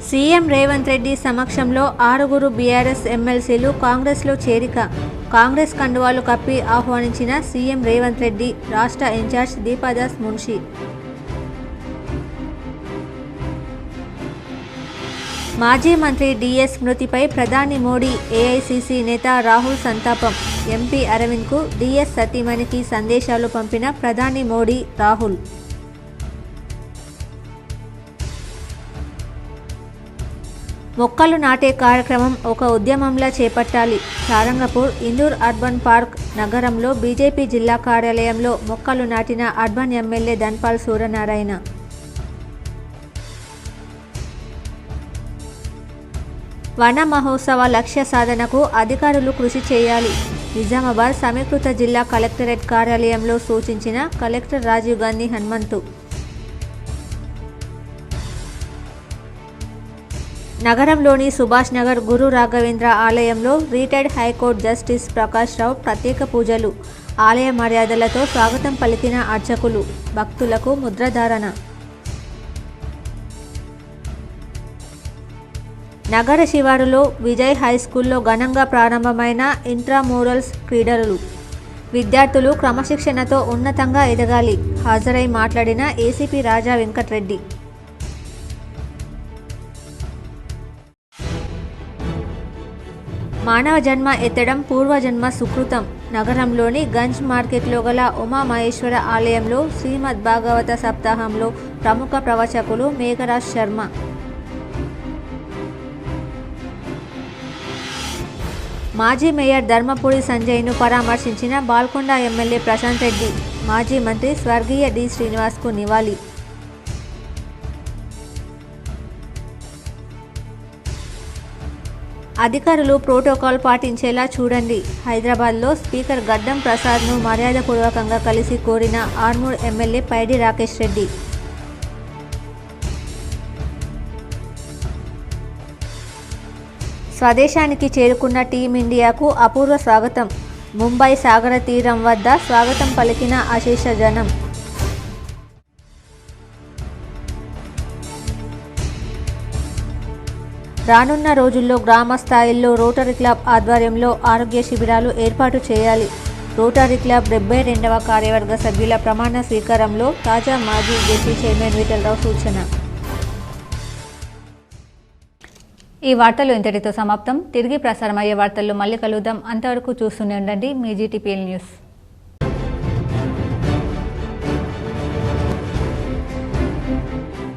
సీఎం రేవంత్ రెడ్డి సమక్షంలో 6 బీఆర్ఎస్ ఎమ్మెల్సీలు కాంగ్రెస్లో చేరిక. కాంగ్రెస్ కండువాలు కప్పి ఆహ్వానించిన సీఎం రేవంత్ రెడ్డి, రాష్ట్ర ఇన్ఛార్జ్ దీపాదాస్ మున్షి. మాజీ మంత్రి డిఎస్ మృతిపై ప్రధాని మోడీ, ఏఐసీసీ నేత రాహుల్ సంతాపం. ఎంపీ అరవింద్కు డిఎస్ సతీమణికి సందేశాలు పంపిన ప్రధాని మోడీ, రాహుల్. మొక్కలు నాటే కార్యక్రమం ఒక ఉద్యమంలా చేపట్టాలి. సారంగపూర్ ఇందూర్ అర్బన్ పార్క్ నగరంలో బీజేపీ జిల్లా కార్యాలయంలో మొక్కలు నాటిన అర్బన్ ఎమ్మెల్యే ధన్పాల్ సూర్యనారాయణ. వన మహోత్సవ లక్ష్య సాధనకు అధికారులు కృషి చేయాలి. నిజామాబాద్ సమీకృత జిల్లా కలెక్టరేట్ కార్యాలయంలో సూచించిన కలెక్టర్ రాజీవ్ గాంధీ హనుమంతు. నగరంలోని సుభాష్ నగర్ గురు రాఘవేంద్ర ఆలయంలో రిటైర్డ్ హైకోర్టు జస్టిస్ ప్రకాష్ రావు ప్రత్యేక పూజలు. ఆలయ మర్యాదలతో స్వాగతం పలికిన అర్చకులు. భక్తులకు ముద్రధారణ. నగర శివారులో విజయ్ హై స్కూల్లో ఘనంగా ప్రారంభమైన ఇంట్రామూరల్స్ క్రీడలు. విద్యార్థులు క్రమశిక్షణతో ఉన్నతంగా ఎదగాలి. హాజరై మాట్లాడిన ఏసీపీ రాజా వెంకట్రెడ్డి. మానవ జన్మ ఎత్తడం పూర్వజన్మ సుకృతం. నగరంలోని గంజ్ మార్కెట్లో గల ఉమామహేశ్వర ఆలయంలో శ్రీమద్ భాగవత సప్తాహంలో ప్రముఖ ప్రవచకులు మేఘరాజ్ శర్మ. మాజీ మేయర్ ధర్మపురి సంజయ్ను పరామర్శించిన బాల్కొండ ఎమ్మెల్యే ప్రశాంత్ రెడ్డి. మాజీ మంత్రి స్వర్గీయ డి శ్రీనివాస్కు నివాళి. అధికారులు ప్రోటోకాల్ పాటించేలా చూడండి. హైదరాబాద్లో స్పీకర్ గడ్డం ప్రసాద్ను మర్యాదపూర్వకంగా కలిసి కోరిన ఆర్మూర్ ఎమ్మెల్యే పైడి రాకేష్ రెడ్డి. స్వదేశానికి చేరుకున్న టీమిండియాకు అపూర్వ స్వాగతం. ముంబై సాగర తీరం వద్ద స్వాగతం పలికిన అశేష జనం. రానున్న రోజుల్లో గ్రామ స్థాయిల్లో రోటరీ క్లబ్ ఆధ్వర్యంలో ఆరోగ్య శిబిరాలు ఏర్పాటు చేయాలి. రోటరీ క్లబ్ 72వ కార్యవర్గ సభ్యుల ప్రమాణ స్వీకారంలో తాజా మాజీ జెసి చైర్మన్ విఠలరావు సూచన. ఈ వార్తలు ఇంతటితో సమాప్తం. తిరిగి ప్రసారమయ్యే వార్తల్లో మళ్ళీ కలుద్దాం. అంతవరకు చూస్తూనే ఉండండి మీ జీటీపీఎల్ న్యూస్.